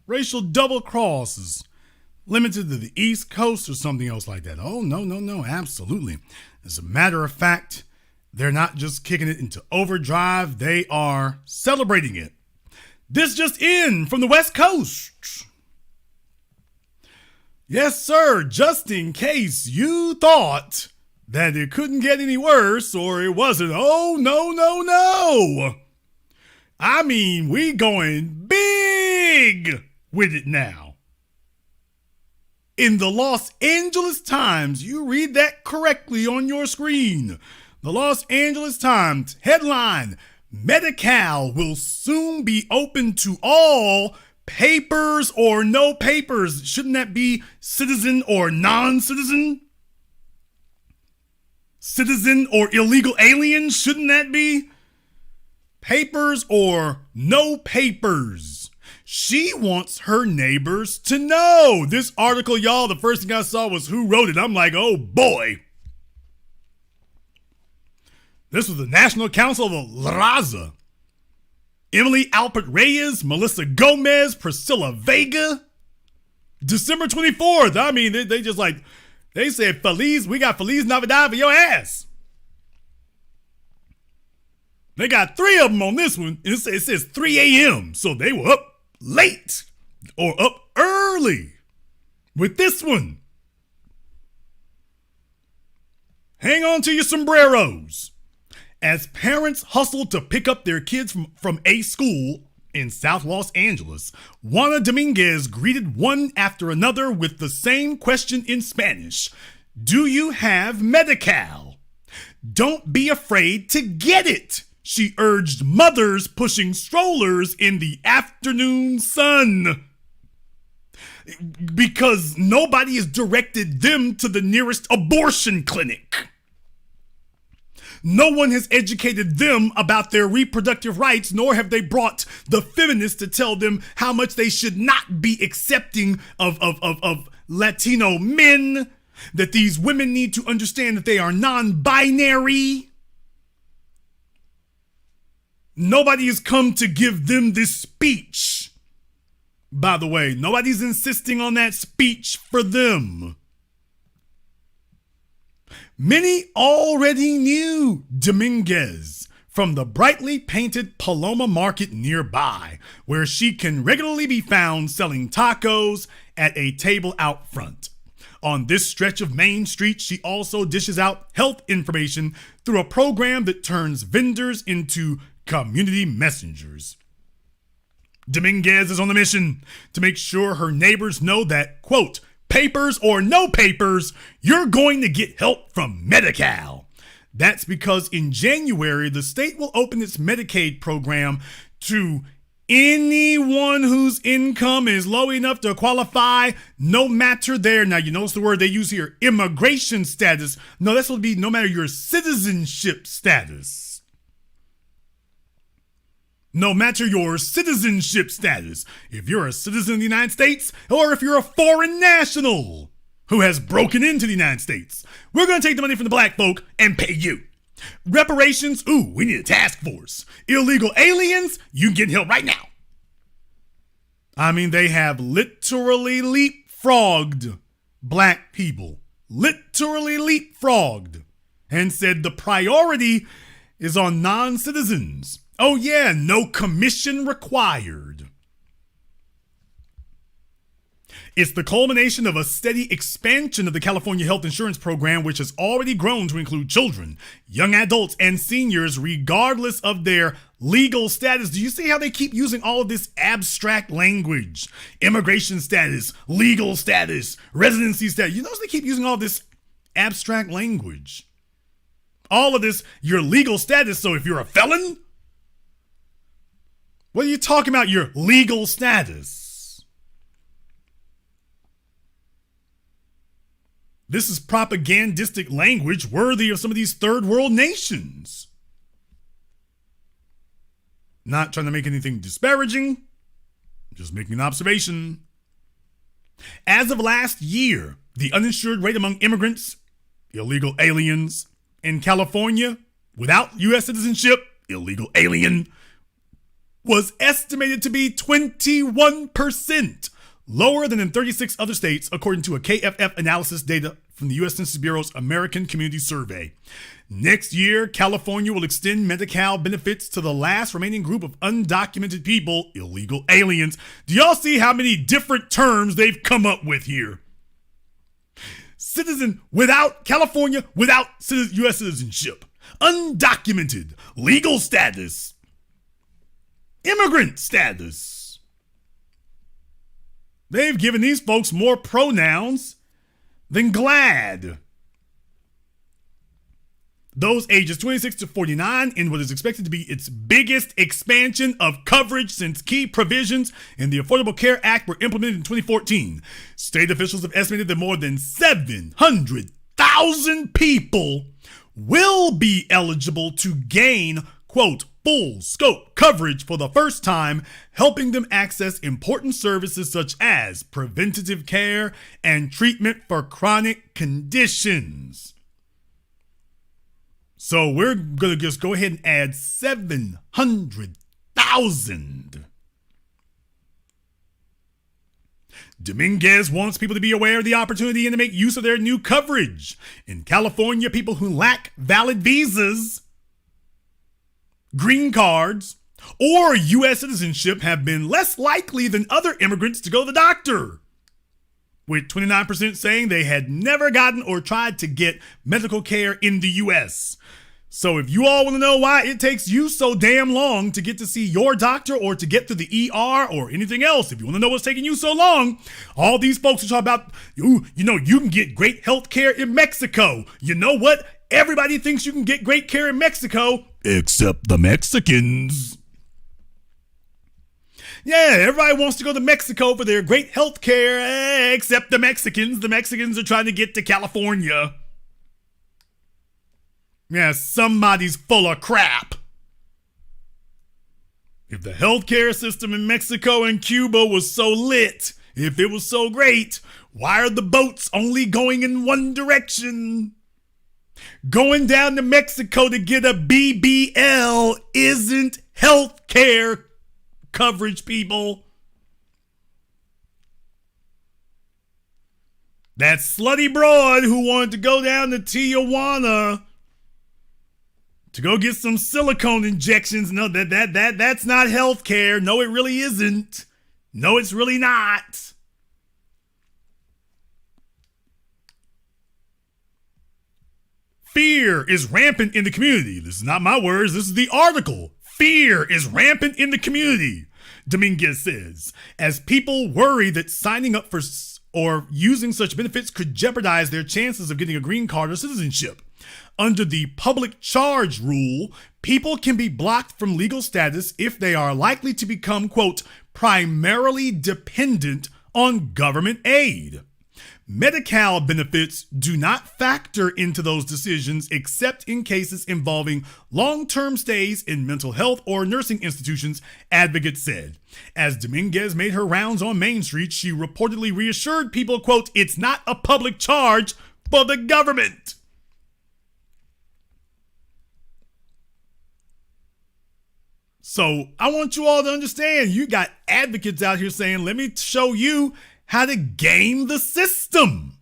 racial double cross is limited to the East Coast or something else like that. Oh, no, absolutely. As a matter of fact, they're not just kicking it into overdrive, they are celebrating it. This just in from the West Coast. Yes, sir, just in case you thought that it couldn't get any worse or it wasn't. Oh, no. I mean, we going big with it now. In the Los Angeles Times, you read that correctly on your screen. The Los Angeles Times headline, Medi-Cal will soon be open to all, papers or no papers. Shouldn't that be citizen or non-citizen? Citizen or illegal alien? Shouldn't that be? Papers or no papers. She wants her neighbors to know. This article, y'all, the first thing I saw was who wrote it. I'm like, oh boy. This was the National Council of La Raza. Emily Alpert Reyes, Melissa Gomez, Priscilla Vega. December 24th. I mean, they just like, they said, we got Feliz Navidad for your ass. They got 3 of them on this one. It says 3 a.m. So they were up late or up early with this one. Hang on to your sombreros. As parents hustled to pick up their kids from a school in South Los Angeles, Juana Dominguez greeted one after another with the same question in Spanish. Do you have Medi-Cal? Don't be afraid to get it, she urged mothers pushing strollers in the afternoon sun. Because nobody has directed them to the nearest abortion clinic. No one has educated them about their reproductive rights, nor have they brought the feminists to tell them how much they should not be accepting of Latino men, that these women need to understand that they are non-binary. Nobody has come to give them this speech. By the way, nobody's insisting on that speech for them. Many already knew Dominguez from the brightly painted Paloma Market nearby, where she can regularly be found selling tacos at a table out front. On this stretch of Main Street, she also dishes out health information through a program that turns vendors into community messengers. Dominguez is on the mission to make sure her neighbors know that, quote, papers or no papers, you're going to get help from Medi-Cal. That's because in January, the state will open its Medicaid program to anyone whose income is low enough to qualify, no matter their, now you notice the word they use here, immigration status. No, that's what it would be no matter your citizenship status. No matter your citizenship status, if you're a citizen of the United States or if you're a foreign national who has broken into the United States, we're going to take the money from the black folk and pay you. Reparations, ooh, we need a task force. Illegal aliens, you can get help right now. I mean, they have literally leapfrogged black people. Literally leapfrogged. And said the priority is on non-citizens. Oh yeah, no commission required. It's the culmination of a steady expansion of the California Health Insurance Program, which has already grown to include children, young adults, and seniors, regardless of their legal status. Do you see how they keep using all of this abstract language? Immigration status, legal status, residency status. You notice they keep using all this abstract language. All of this, your legal status. So if you're a felon, what are you talking about, your legal status? This is propagandistic language worthy of some of these third world nations. Not trying to make anything disparaging. Just making an observation. As of last year, the uninsured rate among immigrants, illegal aliens, in California without U.S. citizenship, illegal alien, was estimated to be 21%, lower than in 36 other states, according to a KFF analysis data from the U.S. Census Bureau's American Community Survey. Next year, California will extend Medi-Cal benefits to the last remaining group of undocumented people, illegal aliens. Do y'all see how many different terms they've come up with here? Citizen without California, without U.S. citizenship, undocumented, legal status, immigrant status. They've given these folks more pronouns than GLAD. Those ages 26 to 49 in what is expected to be its biggest expansion of coverage since key provisions in the Affordable Care Act were implemented in 2014. State officials have estimated that more than 700,000 people will be eligible to gain, quote, full scope coverage for the first time, helping them access important services such as preventative care and treatment for chronic conditions. So we're going to just go ahead and add 700,000. Dominguez wants people to be aware of the opportunity and to make use of their new coverage. In California, people who lack valid visas, green cards, or U.S. citizenship have been less likely than other immigrants to go to the doctor, with 29% saying they had never gotten or tried to get medical care in the U.S. So if you all want to know why it takes you so damn long to get to see your doctor or to get to the ER or anything else, if you want to know what's taking you so long, all these folks are talking about, you can get great health care in Mexico. You know what? Everybody thinks you can get great care in Mexico, except the Mexicans. Yeah, everybody wants to go to Mexico for their great health care, except the Mexicans. The Mexicans are trying to get to California. Yeah, somebody's full of crap. If the healthcare system in Mexico and Cuba was so lit, if it was so great, why are the boats only going in one direction? Going down to Mexico to get a BBL isn't healthcare coverage, people. That slutty broad who wanted to go down to Tijuana to go get some silicone injections. No, that's not healthcare. No, it really isn't. No, it's really not. Fear is rampant in the community. This is not my words. This is the article. Fear is rampant in the community, Dominguez says, as people worry that signing up for or using such benefits could jeopardize their chances of getting a green card or citizenship. Under the public charge rule, people can be blocked from legal status if they are likely to become, quote, primarily dependent on government aid. Medi-Cal benefits do not factor into those decisions except in cases involving long-term stays in mental health or nursing institutions, advocates said. As Dominguez made her rounds on Main Street, she reportedly reassured people, quote, it's not a public charge for the government. So I want you all to understand, you got advocates out here saying, let me show you how to game the system.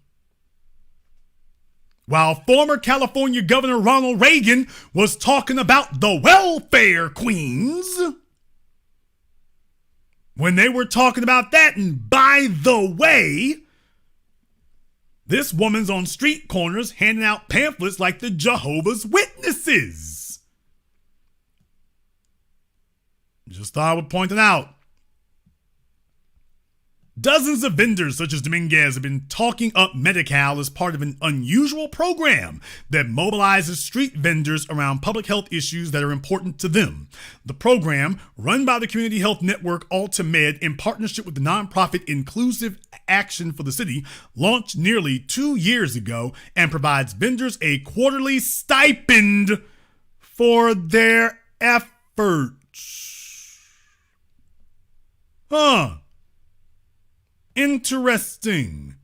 While former California Governor Ronald Reagan was talking about the welfare queens, when they were talking about that, and by the way, this woman's on street corners handing out pamphlets like the Jehovah's Witnesses. Just thought I would point it out. Dozens of vendors such as Dominguez have been talking up Medi-Cal as part of an unusual program that mobilizes street vendors around public health issues that are important to them. The program, run by the community health network AltaMed in partnership with the nonprofit Inclusive Action for the City, launched nearly 2 years ago and provides vendors a quarterly stipend for their efforts. Interesting.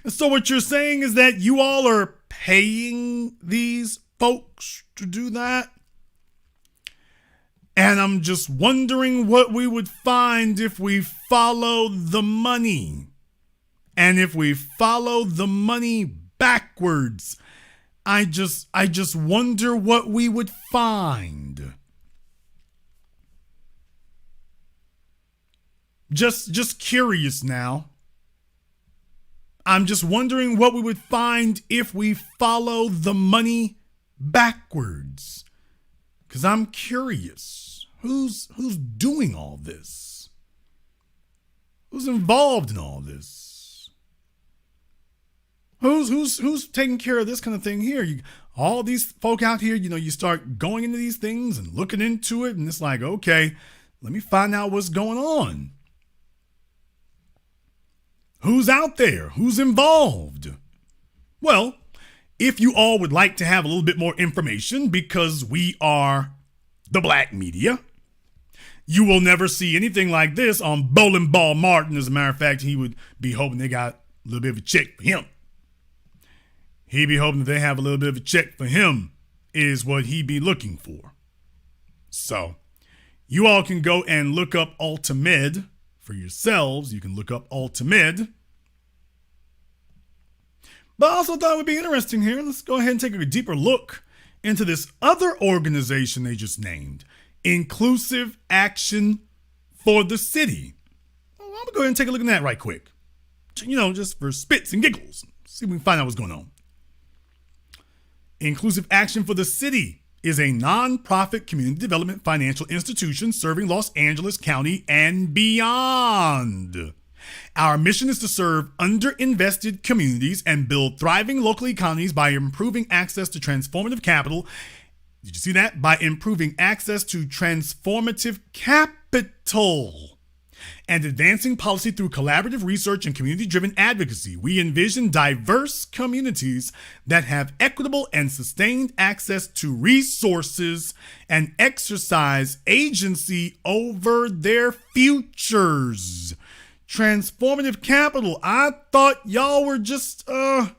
So what you're saying is that you all are paying these folks to do that? And I'm just wondering what we would find if we follow the money. And if we follow the money backwards, I just wonder what we would find. Just curious now. I'm just wondering what we would find if we follow the money backwards. 'Cause I'm curious. Who's doing all this? Who's involved in all this? Who's taking care of this kind of thing here? All these folk out here, you start going into these things and looking into it, and it's like, okay, let me find out what's going on. Who's out there? Who's involved? Well, if you all would like to have a little bit more information, because we are the black media, you will never see anything like this on Bowling Ball Martin. As a matter of fact, he would be hoping they got a little bit of a check for him. He'd be hoping that they have a little bit of a check for him is what he'd be looking for. So you all can go and look up Ultimed for yourselves. You can look up Ultimed. But I also thought it would be interesting here. Let's go ahead and take a deeper look into this other organization they just named, Inclusive Action for the City. Well, I'm going to go ahead and take a look at that right quick. Just for spits and giggles. See if we can find out what's going on. Inclusive Action for the City is a nonprofit community development financial institution serving Los Angeles County and beyond. Our mission is to serve underinvested communities and build thriving local economies by improving access to transformative capital. Did you see that? By improving access to transformative capital and advancing policy through collaborative research and community-driven advocacy. We envision diverse communities that have equitable and sustained access to resources and exercise agency over their futures. Transformative capital. I thought y'all were just, I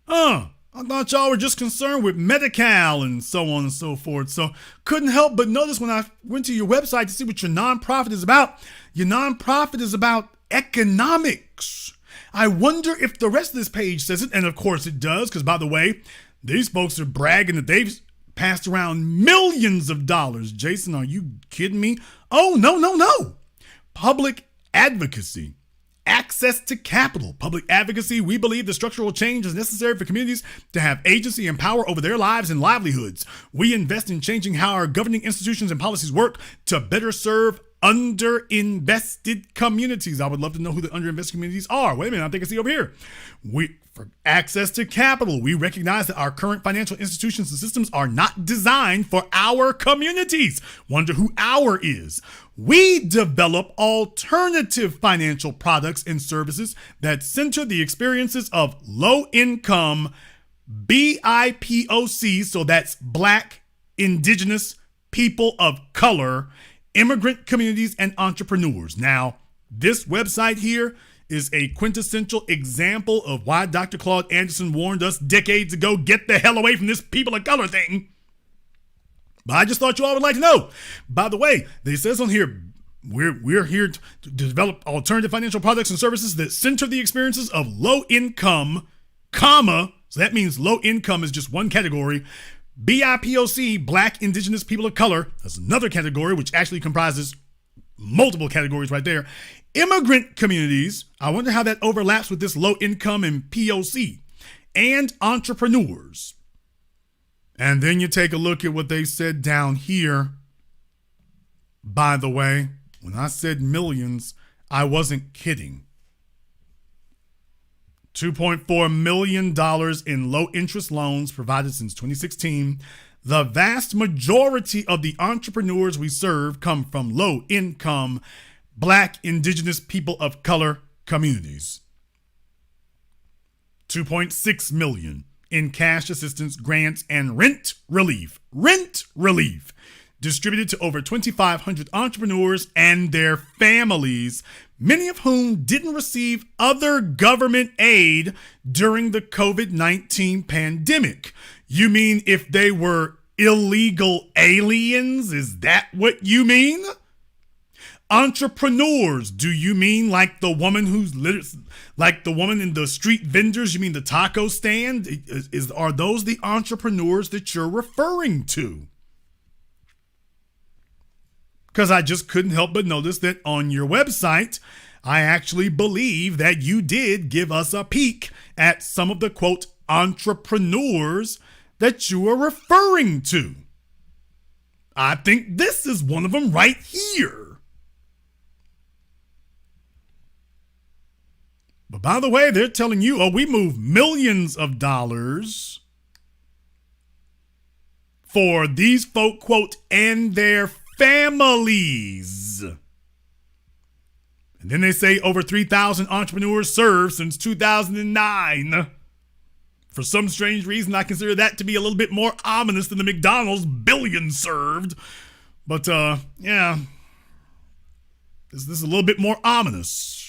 thought y'all were just concerned with Medi-Cal and so on and so forth. So couldn't help but notice when I went to your website to see what your nonprofit is about. Your nonprofit is about economics. I wonder if the rest of this page says it. And of course it does, because by the way, these folks are bragging that they've passed around millions of dollars. Jason, are you kidding me? Oh, no. Public advocacy. Access to capital. Public advocacy. We believe the structural change is necessary for communities to have agency and power over their lives and livelihoods. We invest in changing how our governing institutions and policies work to better serve underinvested communities. I would love to know who the underinvested communities are. Wait a minute, I think I see over here. For access to capital, we recognize that our current financial institutions and systems are not designed for our communities. Wonder who our is. We develop alternative financial products and services that center the experiences of low-income BIPOCs, so that's Black, Indigenous, people of color, immigrant communities, and entrepreneurs. Now, this website here is a quintessential example of why Dr. Claude Anderson warned us decades ago, get the hell away from this people of color thing. But I just thought you all would like to know. By the way, they says on here, we're here to develop alternative financial products and services that center the experiences of low income, so that means low income is just one category. BIPOC, Black, Indigenous, people of color, that's another category, which actually comprises multiple categories right there. Immigrant communities, I wonder how that overlaps with this low income and POC, and entrepreneurs. And then you take a look at what they said down here. By the way, when I said millions, I wasn't kidding. $2.4 million in low interest loans provided since 2016. The vast majority of the entrepreneurs we serve come from low income Black, Indigenous, people of color communities. $2.6 million in cash assistance, grants, and rent relief. Rent relief. distributed to over 2,500 entrepreneurs and their families, many of whom didn't receive other government aid during the COVID-19 pandemic. You mean if they were illegal aliens? Is that what you mean? Entrepreneurs, do you mean like the woman like the woman in the street vendors? You mean the taco stand? Are those the entrepreneurs that you're referring to? Because I just couldn't help but notice that on your website, I actually believe that you did give us a peek at some of the, quote, entrepreneurs that you are referring to. I think this is one of them right here. But by the way, they're telling you, we move millions of dollars for these folk, quote, and their families. And then they say over 3,000 entrepreneurs served since 2009. For some strange reason, I consider that to be a little bit more ominous than the McDonald's billion served. But, yeah, this is a little bit more ominous.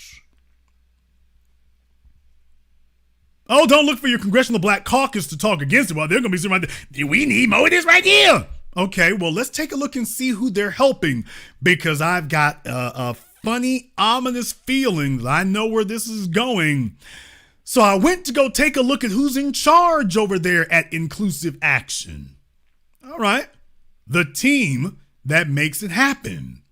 Oh, don't look for your Congressional Black Caucus to talk against it. Well, they're going to be sitting right there. We need more of this right here. Okay, well, let's take a look and see who they're helping, because I've got a funny, ominous feeling that I know where this is going. So I went to go take a look at who's in charge over there at Inclusive Action. All right, the team that makes it happen.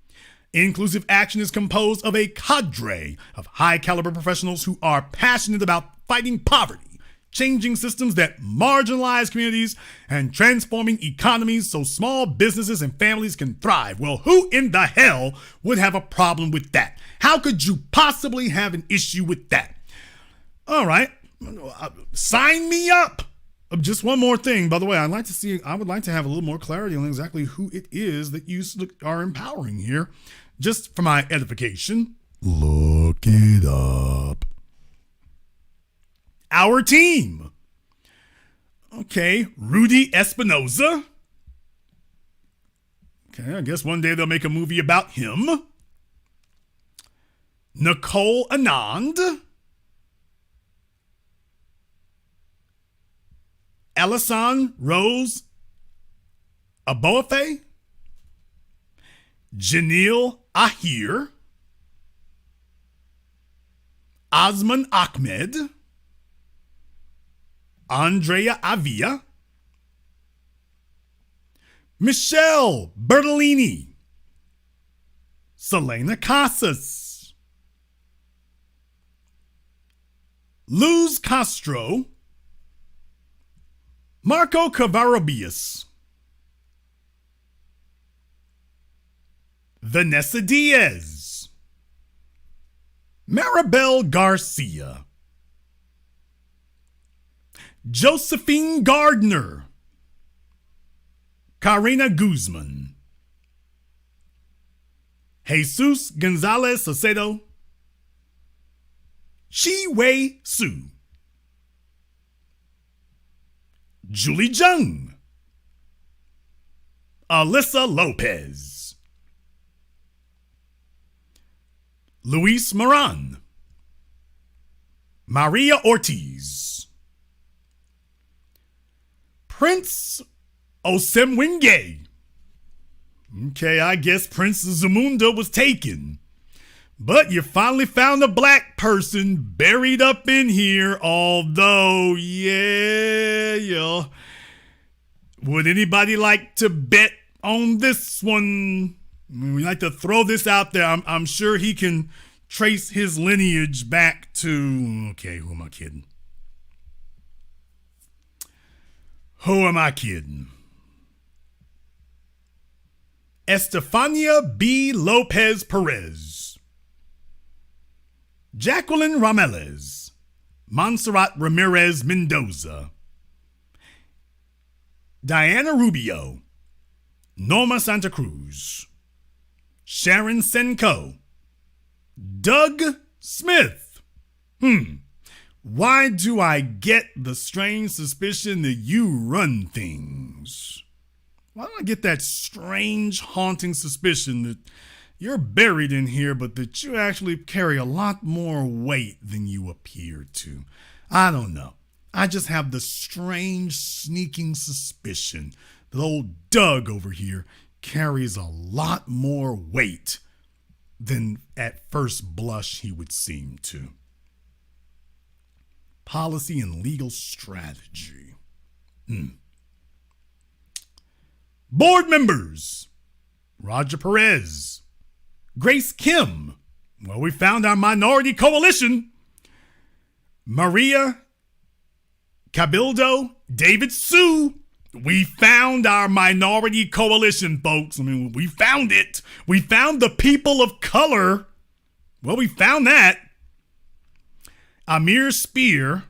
Inclusive Action is composed of a cadre of high-caliber professionals who are passionate about fighting poverty, changing systems that marginalize communities, and transforming economies so small businesses and families can thrive. Well, who in the hell would have a problem with that? How could you possibly have an issue with that? All right, sign me up. Just one more thing, by the way, I would like to have a little more clarity on exactly who it is that you are empowering here, just for my edification. Look it up. Our team. Okay, Rudy Espinoza. Okay, I guess one day they'll make a movie about him. Nicole Anand. Alison Rose Aboafe. Janil Ahir. Osman Ahmed. Andrea Avia. Michelle Bertolini. Selena Casas. Luz Castro. Marco Cavarobias. Vanessa Diaz. Maribel Garcia. Josephine Gardner. Karina Guzman. Jesus Gonzalez Saucedo. Chi Wei Su. Julie Jung. Alyssa Lopez. Luis Moran. Maria Ortiz. Prince Osemwenge. Okay, I guess Prince Zamunda was taken. But you finally found a black person buried up in here, although, yeah. Would anybody like to bet on this one? We like to throw this out there. I'm sure he can trace his lineage back to, okay, who am I kidding? Estefania B. Lopez Perez. Jacqueline Rameles. Montserrat Ramirez Mendoza. Diana Rubio. Norma Santa Cruz. Sharon Senko. Doug Smith. Why do I get the strange suspicion that you run things? Why do I get that strange, haunting suspicion that you're buried in here, but that you actually carry a lot more weight than you appear to? I don't know. I just have the strange, sneaking suspicion that old Doug over here carries a lot more weight than at first blush he would seem to. Policy and legal strategy. Board members: Roger Perez, Grace Kim. Well, we found our minority coalition. Maria Cabildo, David Sue. We found our minority coalition, folks. I mean, we found it. We found the people of color. Well, we found that. Amir Spear,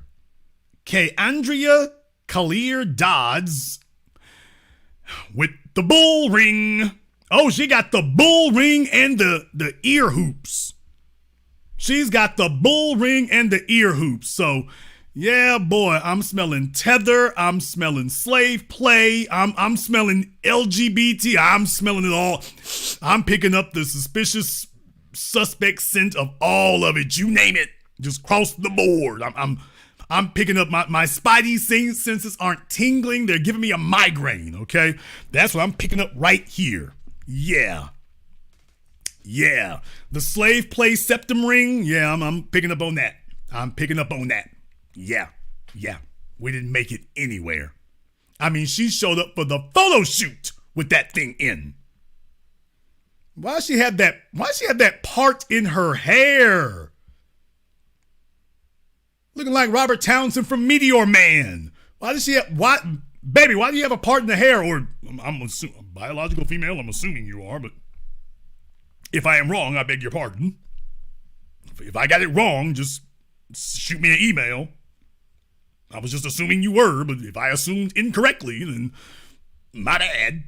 Andrea Kalir Dodds with the bull ring. Oh, she got the bull ring and the ear hoops. She's got the bull ring and the ear hoops. So, yeah, boy, I'm smelling tether. I'm smelling slave play. I'm smelling LGBT. I'm smelling it all. I'm picking up the suspicious suspect scent of all of it. You name it. Just cross the board. I'm picking up my spidey senses aren't tingling. They're giving me a migraine, okay? That's what I'm picking up right here. Yeah. The slave play septum ring. Yeah, I'm picking up on that. I'm picking up on that. Yeah. We didn't make it anywhere. I mean, she showed up for the photo shoot with that thing in. Why she have that part in her hair? Looking like Robert Townsend from Meteor Man. Why do you have a part in the hair? Or I'm assuming, biological female, I'm assuming you are, but if I am wrong, I beg your pardon. If I got it wrong, just shoot me an email. I was just assuming you were, but if I assumed incorrectly, then my bad.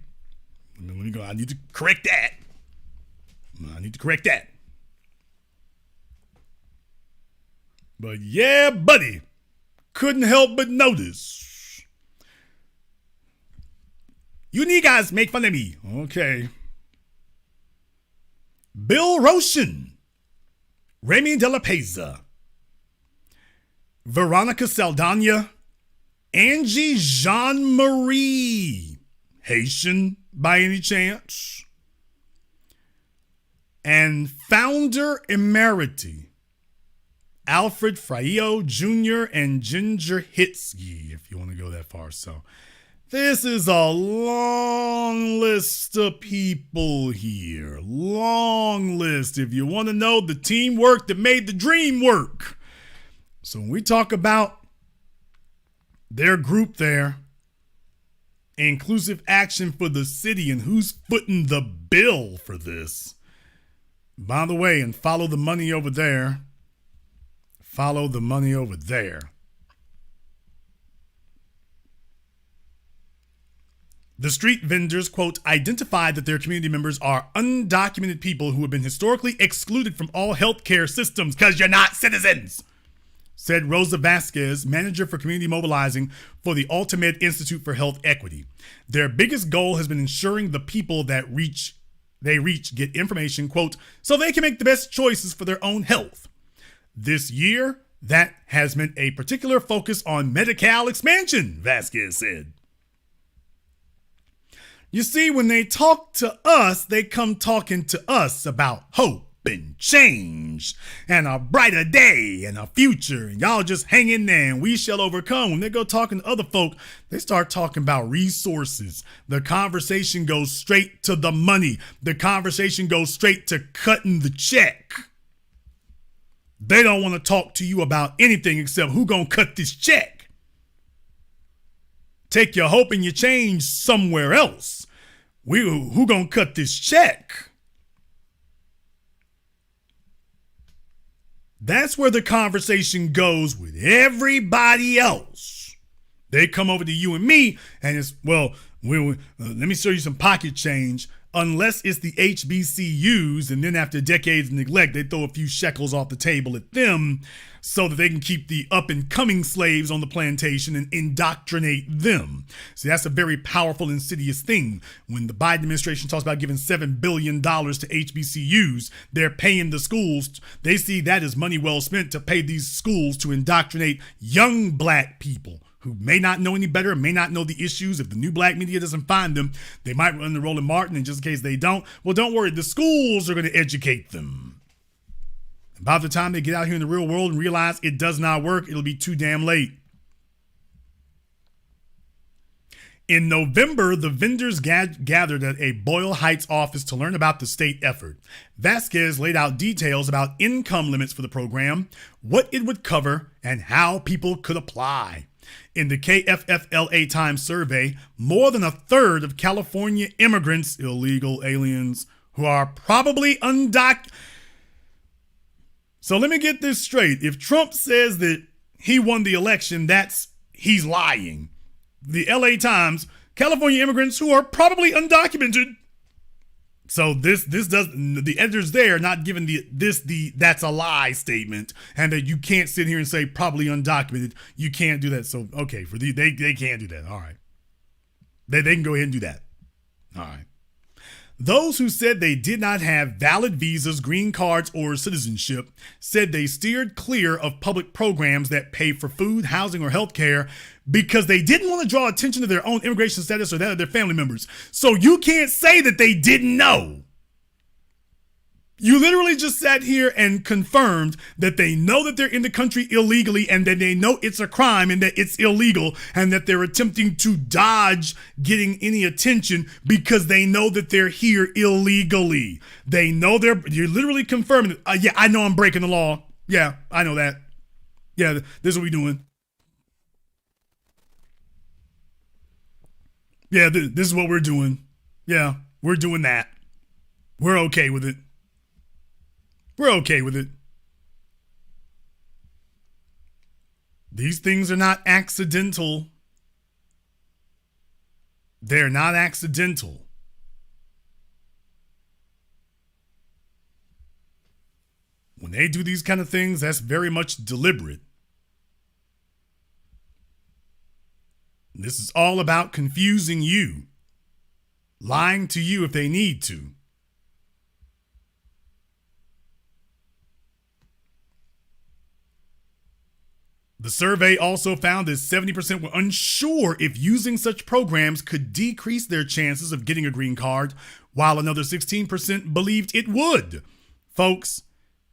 Let me go. I need to correct that. But yeah, buddy, couldn't help but notice. You guys make fun of me. Okay. Bill Roshan, Remy De La Peza, Veronica Saldana, Angie Jean-Marie, Haitian by any chance, and founder emeriti, Alfred Fraio Jr. and Ginger Hitsky, if you want to go that far. So this is a long list of people here. Long list. If you want to know the teamwork that made the dream work. So when we talk about their group there, inclusive action for the city, and who's footing the bill for this. By the way, and follow the money over there. Follow the money over there. The street vendors, quote, identified that their community members are undocumented people who have been historically excluded from all healthcare systems because you're not citizens, said Rosa Vasquez, manager for community mobilizing for the Ultimate Institute for Health Equity. Their biggest goal has been ensuring the people that they reach get information, quote, so they can make the best choices for their own health. This year, that has meant a particular focus on Medi-Cal expansion, Vasquez said. You see, when they talk to us, they come talking to us about hope and change and a brighter day and a future. And y'all just hang in there and we shall overcome. When they go talking to other folk, they start talking about resources. The conversation goes straight to the money. The conversation goes straight to cutting the check. They don't want to talk to you about anything except who gonna cut this check. Take your hope and your change somewhere else. Who gonna cut this check? That's where the conversation goes with everybody else. They come over to you and me and it's, well, let me show you some pocket change. unless it's the HBCUs, and then after decades of neglect, they throw a few shekels off the table at them so that they can keep the up-and-coming slaves on the plantation and indoctrinate them. See, that's a very powerful, insidious thing. When the Biden administration talks about giving $7 billion to HBCUs, they're paying the schools. They see that as money well spent to pay these schools to indoctrinate young black people who may not know any better, may not know the issues. If the new black media doesn't find them, they might run the Roland Martin, and just in case they don't, well, don't worry, the schools are going to educate them. And by the time they get out here in the real world and realize it does not work, it'll be too damn late. In November, the vendors gathered at a Boyle Heights office to learn about the state effort. Vasquez laid out details about income limits for the program, what it would cover, and how people could apply. In the KFFLA Times survey, more than a third of California immigrants, illegal aliens, who are probably undocumented. So let me get this straight. If Trump says that he won the election, he's lying. The LA Times, California immigrants who are probably undocumented. So this does, the editor's there not giving that's a lie statement, and that you can't sit here and say probably undocumented. You can't do that. So okay, they can't do that. All right. They can go ahead and do that. All right. Those who said they did not have valid visas, green cards, or citizenship said they steered clear of public programs that pay for food, housing, or health care because they didn't want to draw attention to their own immigration status or that of their family members. So you can't say that they didn't know. You literally just sat here and confirmed that they know that they're in the country illegally, and that they know it's a crime and that it's illegal, and that they're attempting to dodge getting any attention because they know that they're here illegally. They know you're literally confirming it. Yeah, I know I'm breaking the law. Yeah, I know that. Yeah, this is what we're doing. Yeah, this is what we're doing. Yeah, we're doing that. We're okay with it. We're okay with it. These things are not accidental. They're not accidental. When they do these kind of things, that's very much deliberate. This is all about confusing you, lying to you if they need to. The survey also found that 70% were unsure if using such programs could decrease their chances of getting a green card, while another 16% believed it would. Folks,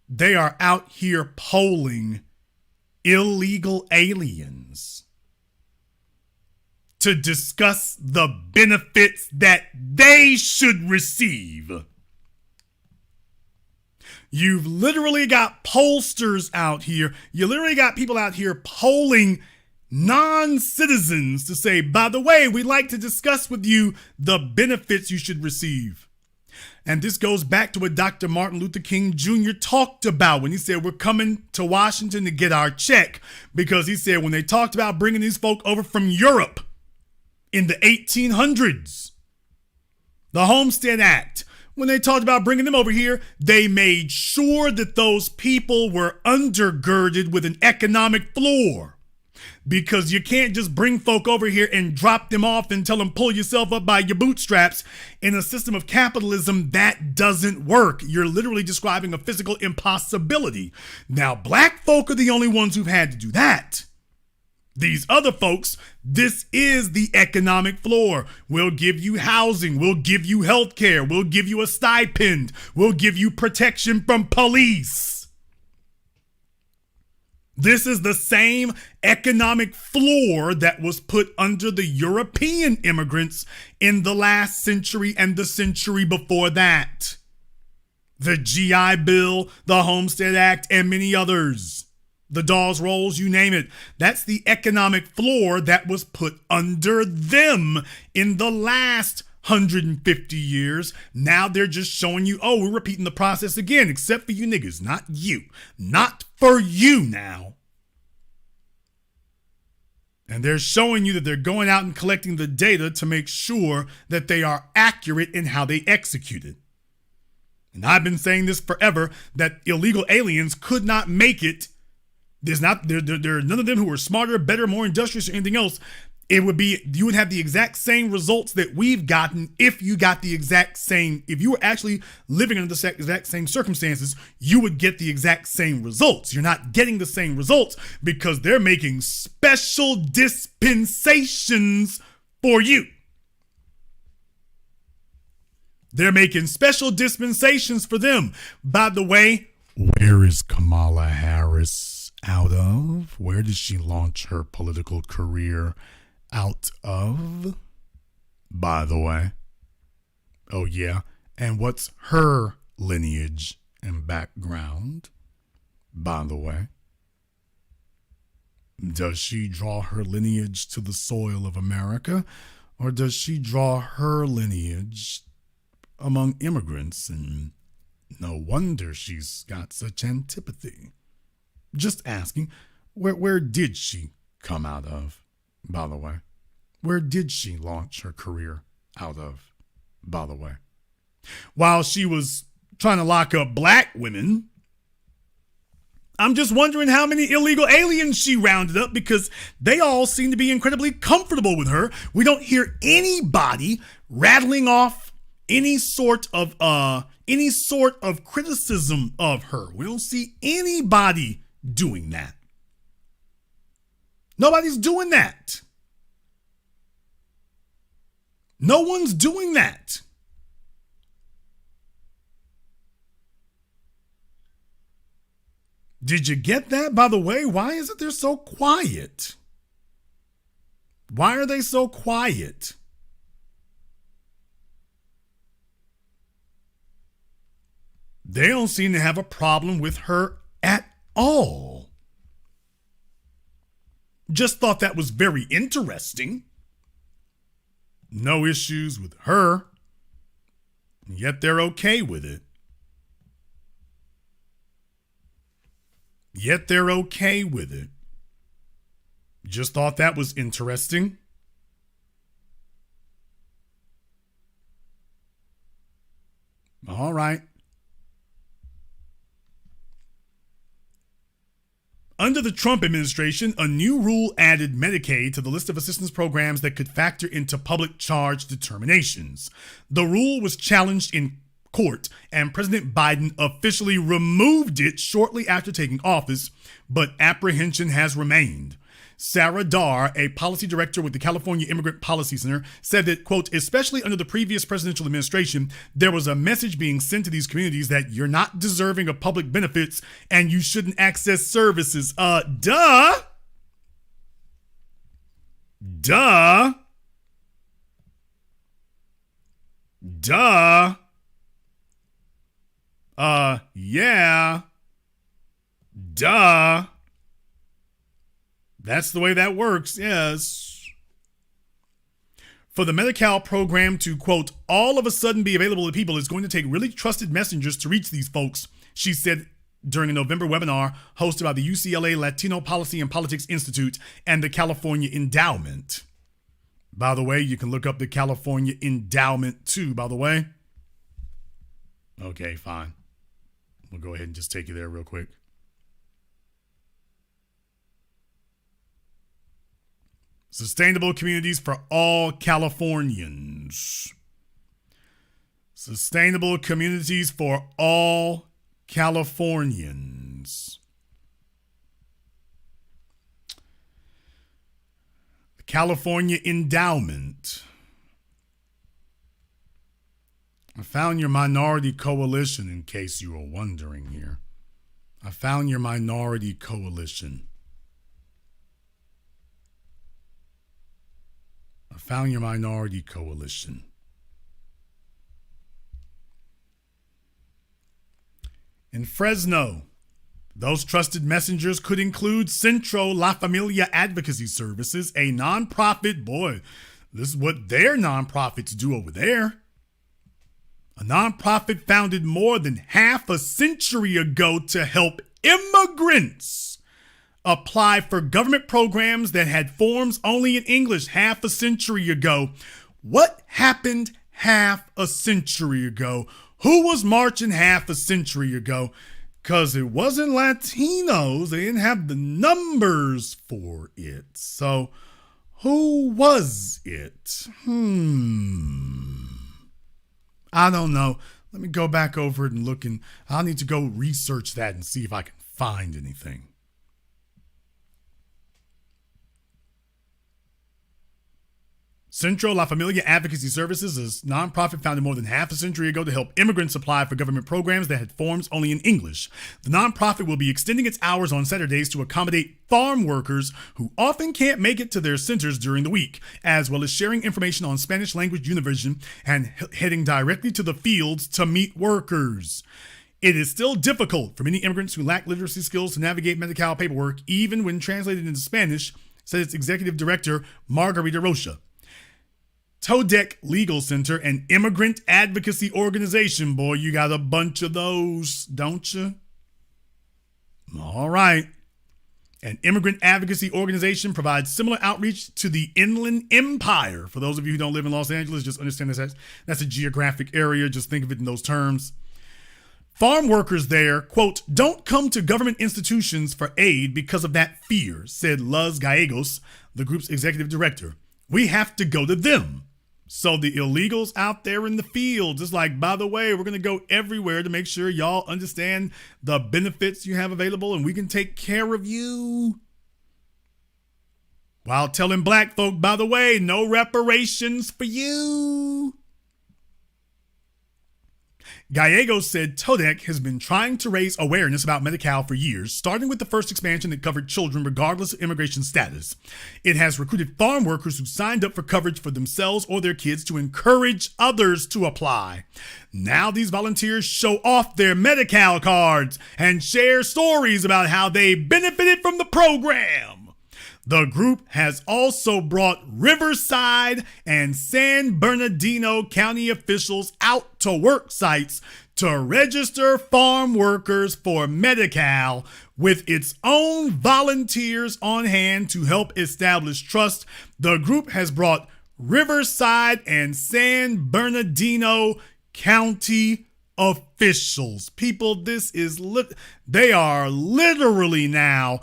they are out here polling illegal aliens to discuss the benefits that they should receive. You've literally got pollsters out here. You literally got people out here polling non-citizens to say, by the way, we'd like to discuss with you the benefits you should receive. And this goes back to what Dr. Martin Luther King Jr. talked about when he said we're coming to Washington to get our check, because he said when they talked about bringing these folk over from Europe in the 1800s, the Homestead Act, when they talked about bringing them over here, they made sure that those people were undergirded with an economic floor. Because you can't just bring folk over here and drop them off and tell them pull yourself up by your bootstraps. In a system of capitalism, that doesn't work. You're literally describing a physical impossibility. Now, black folk are the only ones who've had to do that. These other folks, this is the economic floor. We'll give you housing. We'll give you health care. We'll give you a stipend. We'll give you protection from police. This is the same economic floor that was put under the European immigrants in the last century and the century before that. The GI Bill, the Homestead Act, and many others. The Dawes Rolls, you name it. That's the economic floor that was put under them in the last 150 years. Now they're just showing you, oh, we're repeating the process again, except for you niggas, not you. Not for you now. And they're showing you that they're going out and collecting the data to make sure that they are accurate in how they execute it. And I've been saying this forever, that illegal aliens could not make it. There are none of them who are smarter, better, more industrious, or anything else. You would have the exact same results that we've gotten if you got the exact same, if you were actually living under the exact same circumstances, you would get the exact same results. You're not getting the same results because they're making special dispensations for you. They're making special dispensations for them. By the way, where is Kamala Harris out of? Where did she launch her political career out of? By the way. Oh, yeah. And what's her lineage and background? By the way. Does she draw her lineage to the soil of America? Or does she draw her lineage among immigrants? And no wonder she's got such antipathy. Just asking, where did she come out of, by the way? Where did she launch her career out of, by the way? While she was trying to lock up black women, I'm just wondering how many illegal aliens she rounded up, because they all seem to be incredibly comfortable with her. We don't hear anybody rattling off any sort of criticism of her. We don't see anybody doing that. Nobody's doing that. No one's doing that. Did you get that? By the way, why is it they're so quiet? Why are they so quiet? They don't seem to have a problem with her at all. Just thought that was very interesting. No issues with her, yet they're okay with it. Yet they're okay with it. Just thought that was interesting. All right. Under the Trump administration, a new rule added Medicaid to the list of assistance programs that could factor into public charge determinations. The rule was challenged in court, and President Biden officially removed it shortly after taking office, but apprehension has remained. Sarah Dar, a policy director with the California Immigrant Policy Center, said that, quote, especially under the previous presidential administration, there was a message being sent to these communities that you're not deserving of public benefits and you shouldn't access services. Duh. Yeah. Duh. That's the way that works, yes. For the Medi-Cal program to, quote, all of a sudden be available to people, it's going to take really trusted messengers to reach these folks, she said during a November webinar hosted by the UCLA Latino Policy and Politics Institute and the California Endowment. By the way, you can look up the California Endowment too, by the way. Okay, fine. We'll go ahead and just take you there real quick. Sustainable communities for all Californians. Sustainable communities for all Californians. The California Endowment. I found your minority coalition, in case you were wondering here. I found your minority coalition. I found your minority coalition. In Fresno, those trusted messengers could include Centro La Familia Advocacy Services, a nonprofit. Boy, this is what their nonprofits do over there. A nonprofit founded more than half a century ago to help immigrants apply for government programs that had forms only in English half a century ago. What happened half a century ago? Who was marching half a century ago? Because it wasn't Latinos. They didn't have the numbers for it. So who was it? I don't know. Let me go back over it and look, and I'll need to go research that and see if I can find anything. Centro La Familia Advocacy Services is a nonprofit founded more than half a century ago to help immigrants apply for government programs that had forms only in English. The nonprofit will be extending its hours on Saturdays to accommodate farm workers who often can't make it to their centers during the week, as well as sharing information on Spanish language univision and heading directly to the fields to meet workers. It is still difficult for many immigrants who lack literacy skills to navigate Medi-Cal paperwork, even when translated into Spanish, said its executive director, Margarita Rocha. TODEC Legal Center, an immigrant advocacy organization. Boy, you got a bunch of those, don't you? All right. An immigrant advocacy organization provides similar outreach to the Inland Empire. For those of you who don't live in Los Angeles, just understand that's a geographic area. Just think of it in those terms. Farm workers there, quote, don't come to government institutions for aid because of that fear, said Luz Gallegos, the group's executive director. We have to go to them. So the illegals out there in the fields, it's like, by the way, we're going to go everywhere to make sure y'all understand the benefits you have available and we can take care of you. While telling black folk, by the way, no reparations for you. Gallegos said TODEC has been trying to raise awareness about Medi-Cal for years, starting with the first expansion that covered children regardless of immigration status. It has recruited farm workers who signed up for coverage for themselves or their kids to encourage others to apply. Now these volunteers show off their Medi-Cal cards and share stories about how they benefited from the program. The group has also brought Riverside and San Bernardino County officials out to work sites to register farm workers for Medi-Cal with its own volunteers on hand to help establish trust. The group has brought Riverside and San Bernardino County officials. People, this is they are literally now.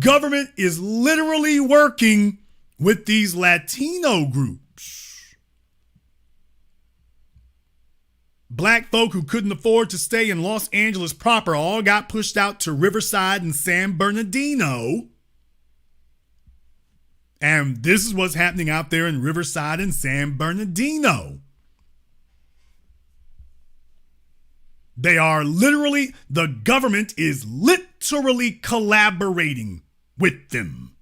Government is literally working with these Latino groups. Black folk who couldn't afford to stay in Los Angeles proper all got pushed out to Riverside and San Bernardino. And this is what's happening out there in Riverside and San Bernardino. They are literally, the government is literally collaborating with them.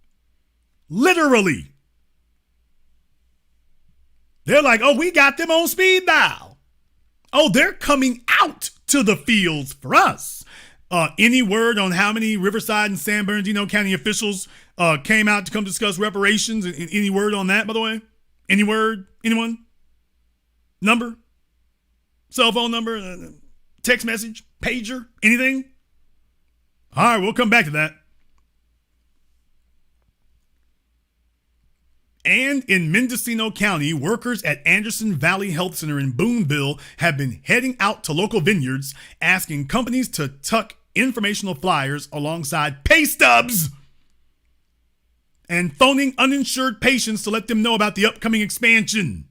Literally. They're like, oh, we got them on speed dial. Oh, they're coming out to the fields for us. Any word on how many Riverside and San Bernardino County officials came out to come discuss reparations? Any word on that, by the way? Any word? Anyone? Number? Cell phone number? Text message, pager, anything? All right, we'll come back to that. And in Mendocino County, workers at Anderson Valley Health Center in Boonville have been heading out to local vineyards, asking companies to tuck informational flyers alongside pay stubs and phoning uninsured patients to let them know about the upcoming expansion.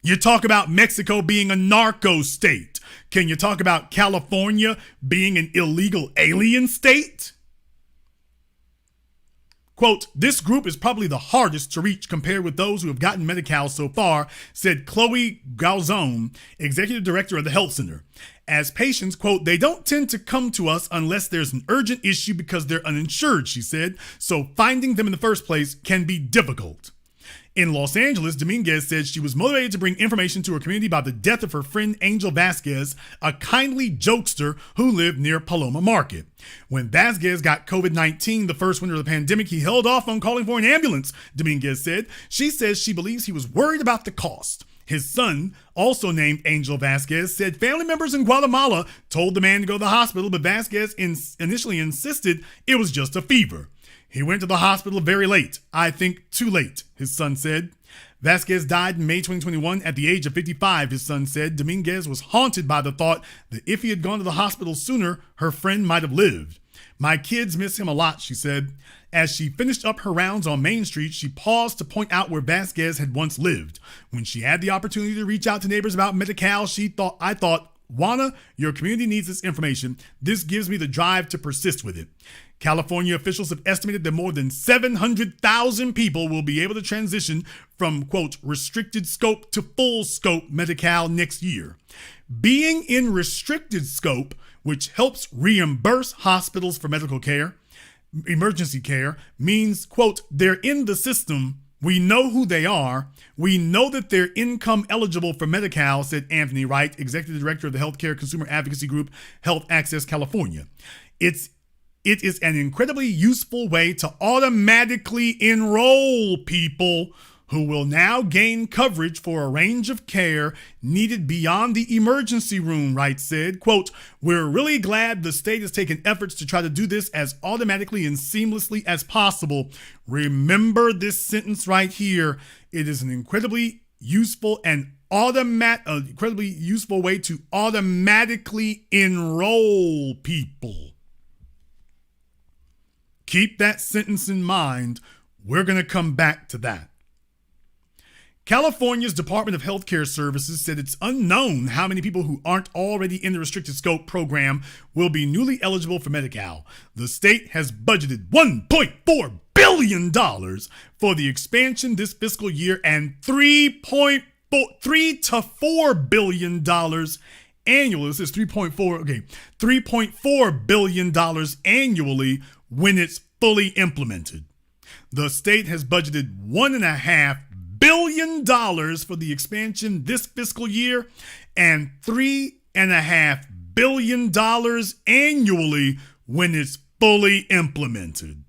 You talk about Mexico being a narco state. Can you talk about California being an illegal alien state? Quote, this group is probably the hardest to reach compared with those who have gotten Medi-Cal so far, said Chloe Galzone, executive director of the health center. As patients, quote, they don't tend to come to us unless there's an urgent issue because they're uninsured, she said. So finding them in the first place can be difficult. In Los Angeles, Dominguez said she was motivated to bring information to her community about the death of her friend Angel Vasquez, a kindly jokester who lived near Paloma Market. When Vasquez got COVID-19 the first winter of the pandemic, he held off on calling for an ambulance, Dominguez said. She says she believes he was worried about the cost. His son, also named Angel Vasquez, said family members in Guatemala told the man to go to the hospital, but Vasquez initially insisted it was just a fever. He went to the hospital very late. I think too late, his son said. Vasquez died in May 2021 at the age of 55, his son said. Dominguez was haunted by the thought that if he had gone to the hospital sooner, her friend might have lived. My kids miss him a lot, she said. As she finished up her rounds on Main Street, she paused to point out where Vasquez had once lived. When she had the opportunity to reach out to neighbors about Medi-Cal, I thought, Juana, your community needs this information. This gives me the drive to persist with it. California officials have estimated that more than 700,000 people will be able to transition from, quote, restricted scope to full scope Medi-Cal next year. Being in restricted scope, which helps reimburse hospitals for medical care, emergency care, means, quote, they're in the system. We know who they are. We know that they're income eligible for Medi-Cal, said Anthony Wright, executive director of the healthcare consumer advocacy group Health Access California. It is an incredibly useful way to automatically enroll people who will now gain coverage for a range of care needed beyond the emergency room, Wright said. Quote, we're really glad the state has taken efforts to try to do this as automatically and seamlessly as possible. Remember this sentence right here. It is an incredibly useful and incredibly useful way to automatically enroll people. Keep that sentence in mind. We're going to come back to that. California's Department of Healthcare Services said it's unknown how many people who aren't already in the restricted scope program will be newly eligible for Medi-Cal. The state has budgeted $1.4 billion for the expansion this fiscal year and $3 to $4 billion annually. This is $3.4 billion annually when it's fully implemented. The state has budgeted $1.5 billion for the expansion this fiscal year and $3.5 billion annually when it's fully implemented.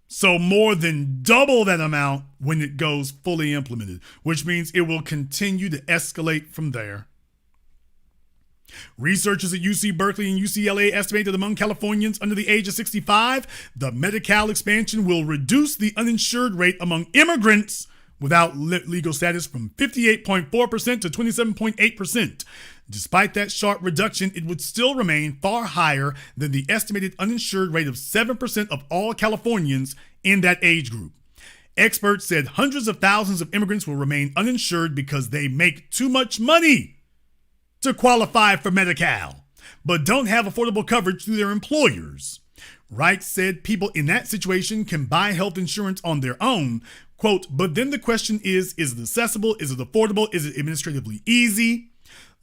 So more than double that amount when it goes fully implemented, which means it will continue to escalate from there. Researchers at UC Berkeley and UCLA estimate that among Californians under the age of 65, the Medi-Cal expansion will reduce the uninsured rate among immigrants without legal status from 58.4% to 27.8%. Despite that sharp reduction, it would still remain far higher than the estimated uninsured rate of 7% of all Californians in that age group. Experts said hundreds of thousands of immigrants will remain uninsured because they make too much money to qualify for Medi-Cal, but don't have affordable coverage through their employers. Wright said people in that situation can buy health insurance on their own, quote, but then the question is it accessible? Is it affordable? Is it administratively easy?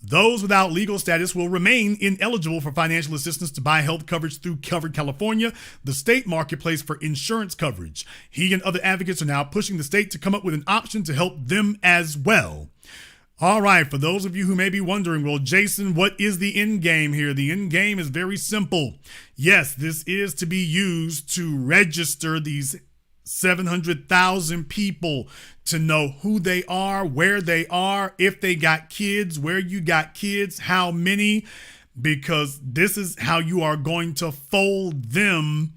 Those without legal status will remain ineligible for financial assistance to buy health coverage through Covered California, the state marketplace for insurance coverage. He and other advocates are now pushing the state to come up with an option to help them as well. All right, for those of you who may be wondering, well, Jason, what is the end game here? The end game is very simple. Yes, this is to be used to register these 700,000 people to know who they are, where they are, if they got kids, where you got kids, how many, because this is how you are going to fold them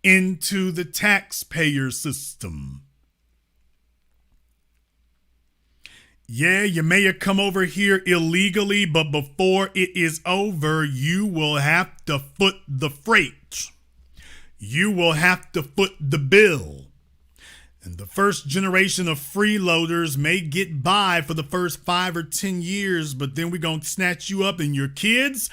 into the taxpayer system. Yeah, you may have come over here illegally, but before it is over, you will have to foot the freight. You will have to foot the bill. And the first generation of freeloaders may get by for the first 5 or 10 years, but then we're going to snatch you up and your kids,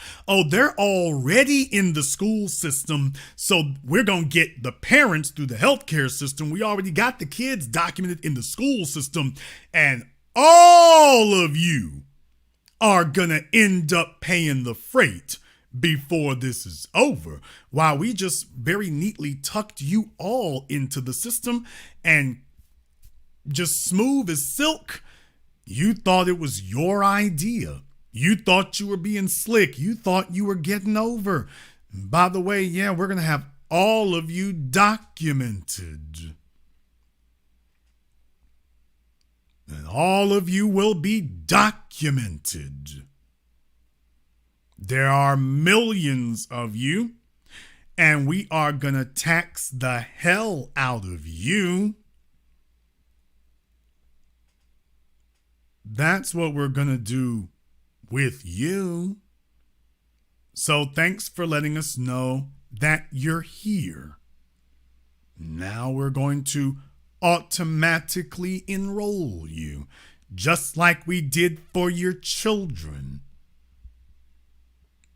they're already in the school system. So we're going to get the parents through the healthcare system. We already got the kids documented in the school system, and all of you are going to end up paying the freight before this is over, while we just very neatly tucked you all into the system and just smooth as silk. You thought it was your idea. You thought you were being slick. You thought you were getting over. By the way, yeah, we're going to have all of you documented. And and all of you will be documented. There are millions of you, and we are going to tax the hell out of you. That's what we're going to do with you. So thanks for letting us know that you're here. Now we're going to automatically enroll you, just like we did for your children.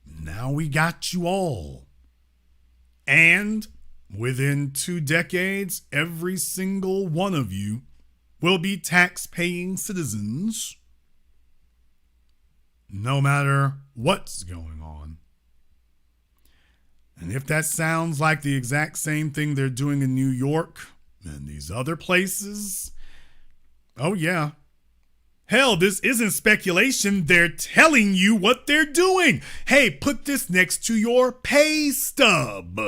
Now we got you all. And within 2 decades, every single one of you will be tax-paying citizens, no matter what's going on. And if that sounds like the exact same thing they're doing in New York and these other places, oh yeah. Hell, this isn't speculation. They're telling you what they're doing. Hey, put this next to your pay stub.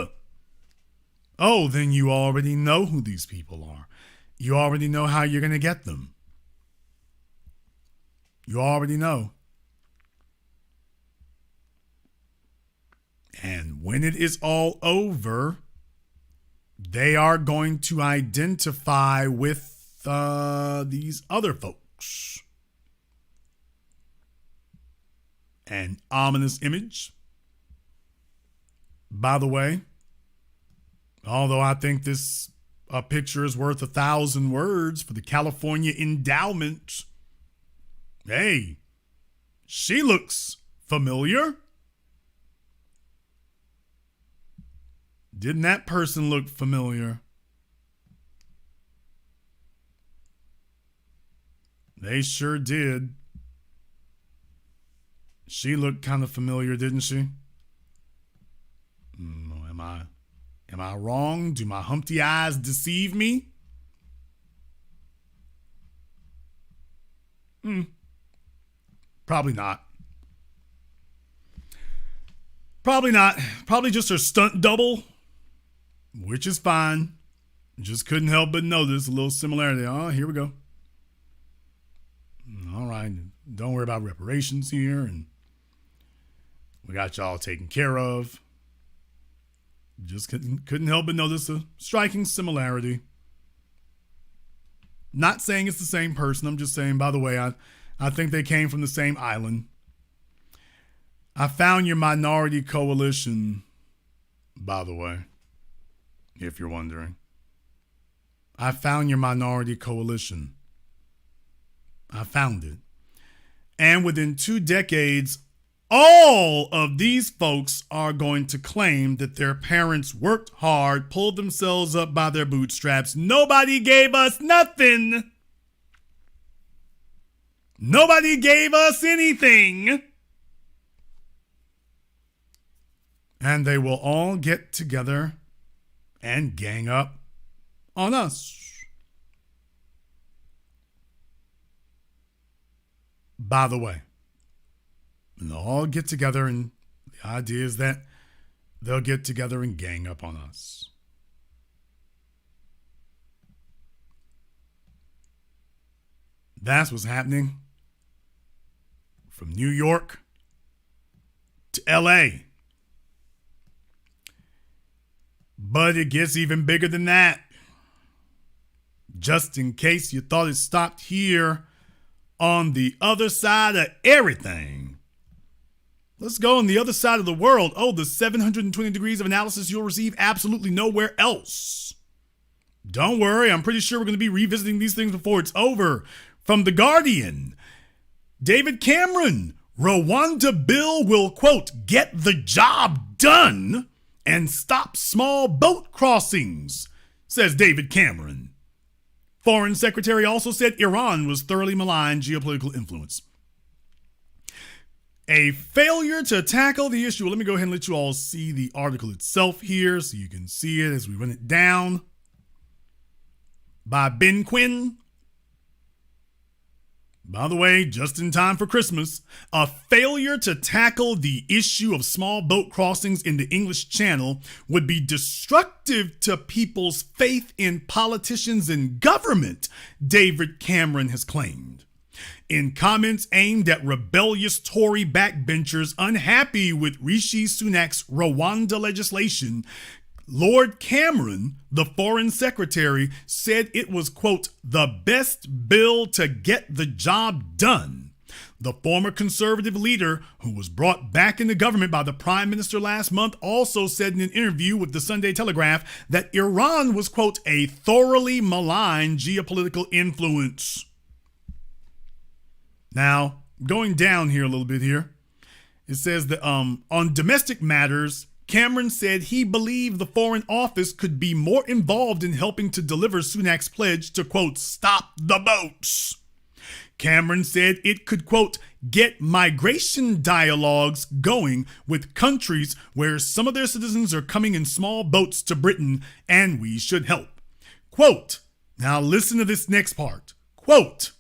Oh, then you already know who these people are. You already know how you're going to get them. You already know. And when it is all over, they are going to identify with these other folks. An ominous image. By the way, although I think this picture is worth 1,000 words for the California Endowment, hey, she looks familiar. Didn't that person look familiar? They sure did. She looked kind of familiar, didn't she? Am I wrong? Do my Humpty eyes deceive me? Probably not. Probably not. Probably just her stunt double, which is fine. Just couldn't help but notice a little similarity. Oh, here we go. All right. Don't worry about reparations here. And we got y'all taken care of. Just couldn't help but notice a striking similarity. Not saying it's the same person. I'm just saying, by the way, I think they came from the same island. I found your minority coalition, by the way, if you're wondering. I found your minority coalition. I found it. And within 2 decades, all of these folks are going to claim that their parents worked hard, pulled themselves up by their bootstraps. Nobody gave us nothing. Nobody gave us anything. And they will all get together and gang up on us. By the way, and they'll all get together, and the idea is that they'll get together and gang up on us. That's what's happening from New York to LA. But it gets even bigger than that. Just in case you thought it stopped here, on the other side of everything, let's go on the other side of the world. Oh, the 720 degrees of analysis you'll receive absolutely nowhere else. Don't worry, I'm pretty sure we're going to be revisiting these things before it's over. From The Guardian, David Cameron, Rwanda bill will, quote, get the job done and stop small boat crossings, says David Cameron. Foreign Secretary also said Iran was thoroughly malign geopolitical influence. A failure to tackle the issue. Let me go ahead and let you all see the article itself here so you can see it as we run it down. By Ben Quinn. By the way, just in time for Christmas, a failure to tackle the issue of small boat crossings in the English Channel would be destructive to people's faith in politicians and government, David Cameron has claimed. In comments aimed at rebellious Tory backbenchers unhappy with Rishi Sunak's Rwanda legislation, Lord Cameron, the foreign secretary, said it was, quote, the best bill to get the job done. The former conservative leader, who was brought back into government by the prime minister last month, also said in an interview with the Sunday Telegraph that Iran was, quote, a thoroughly malign geopolitical influence. Now, going down here a little bit here, it says that on domestic matters, Cameron said he believed the Foreign Office could be more involved in helping to deliver Sunak's pledge to, quote, stop the boats. Cameron said it could, quote, get migration dialogues going with countries where some of their citizens are coming in small boats to Britain, and we should help. Quote, now listen to this next part. Quote,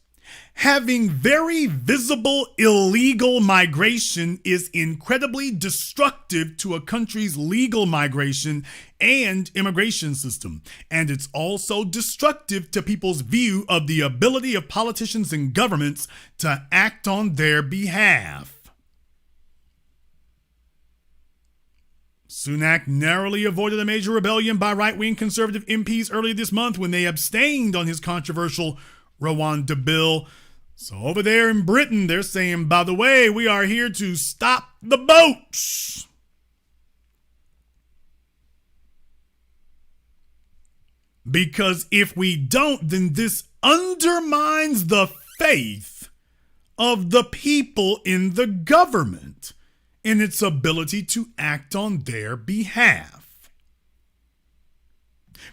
having very visible illegal migration is incredibly destructive to a country's legal migration and immigration system, and it's also destructive to people's view of the ability of politicians and governments to act on their behalf. Sunak narrowly avoided a major rebellion by right-wing conservative MPs earlier this month when they abstained on his controversial Rwanda bill. So over there in Britain, they're saying, by the way, we are here to stop the boats. Because if we don't, then this undermines the faith of the people in the government in its ability to act on their behalf.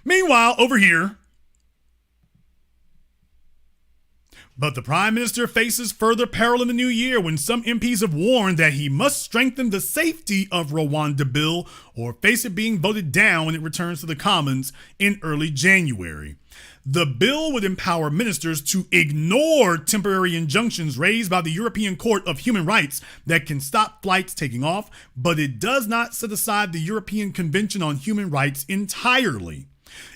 Meanwhile, over here, but the Prime Minister faces further peril in the new year when some MPs have warned that he must strengthen the safety of Rwanda bill or face it being voted down when it returns to the Commons in early January. The bill would empower ministers to ignore temporary injunctions raised by the European Court of Human Rights that can stop flights taking off, but it does not set aside the European Convention on Human Rights entirely.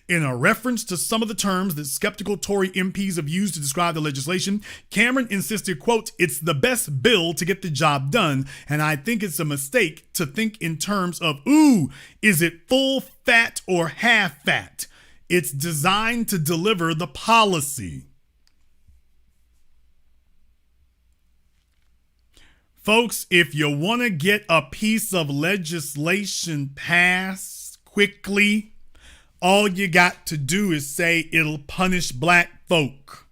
In a reference to some of the terms that skeptical Tory MPs have used to describe the legislation, Cameron insisted, quote, it's the best bill to get the job done, and I think it's a mistake to think in terms of, ooh, is it full fat or half fat? It's designed to deliver the policy. Folks, if you want to get a piece of legislation passed quickly, all you got to do is say it'll punish black folk.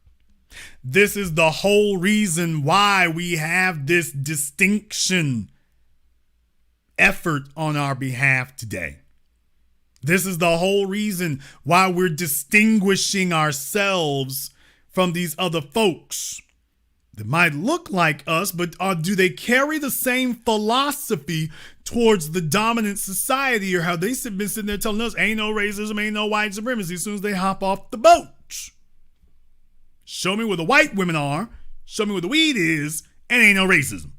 This is the whole reason why we have this distinction effort on our behalf today. This is the whole reason why we're distinguishing ourselves from these other folks that might look like us, but do they carry the same philosophy towards the dominant society, or have they been sitting there telling us ain't no racism, ain't no white supremacy as soon as they hop off the boat? Show me where the white women are, show me where the weed is, and ain't no racism.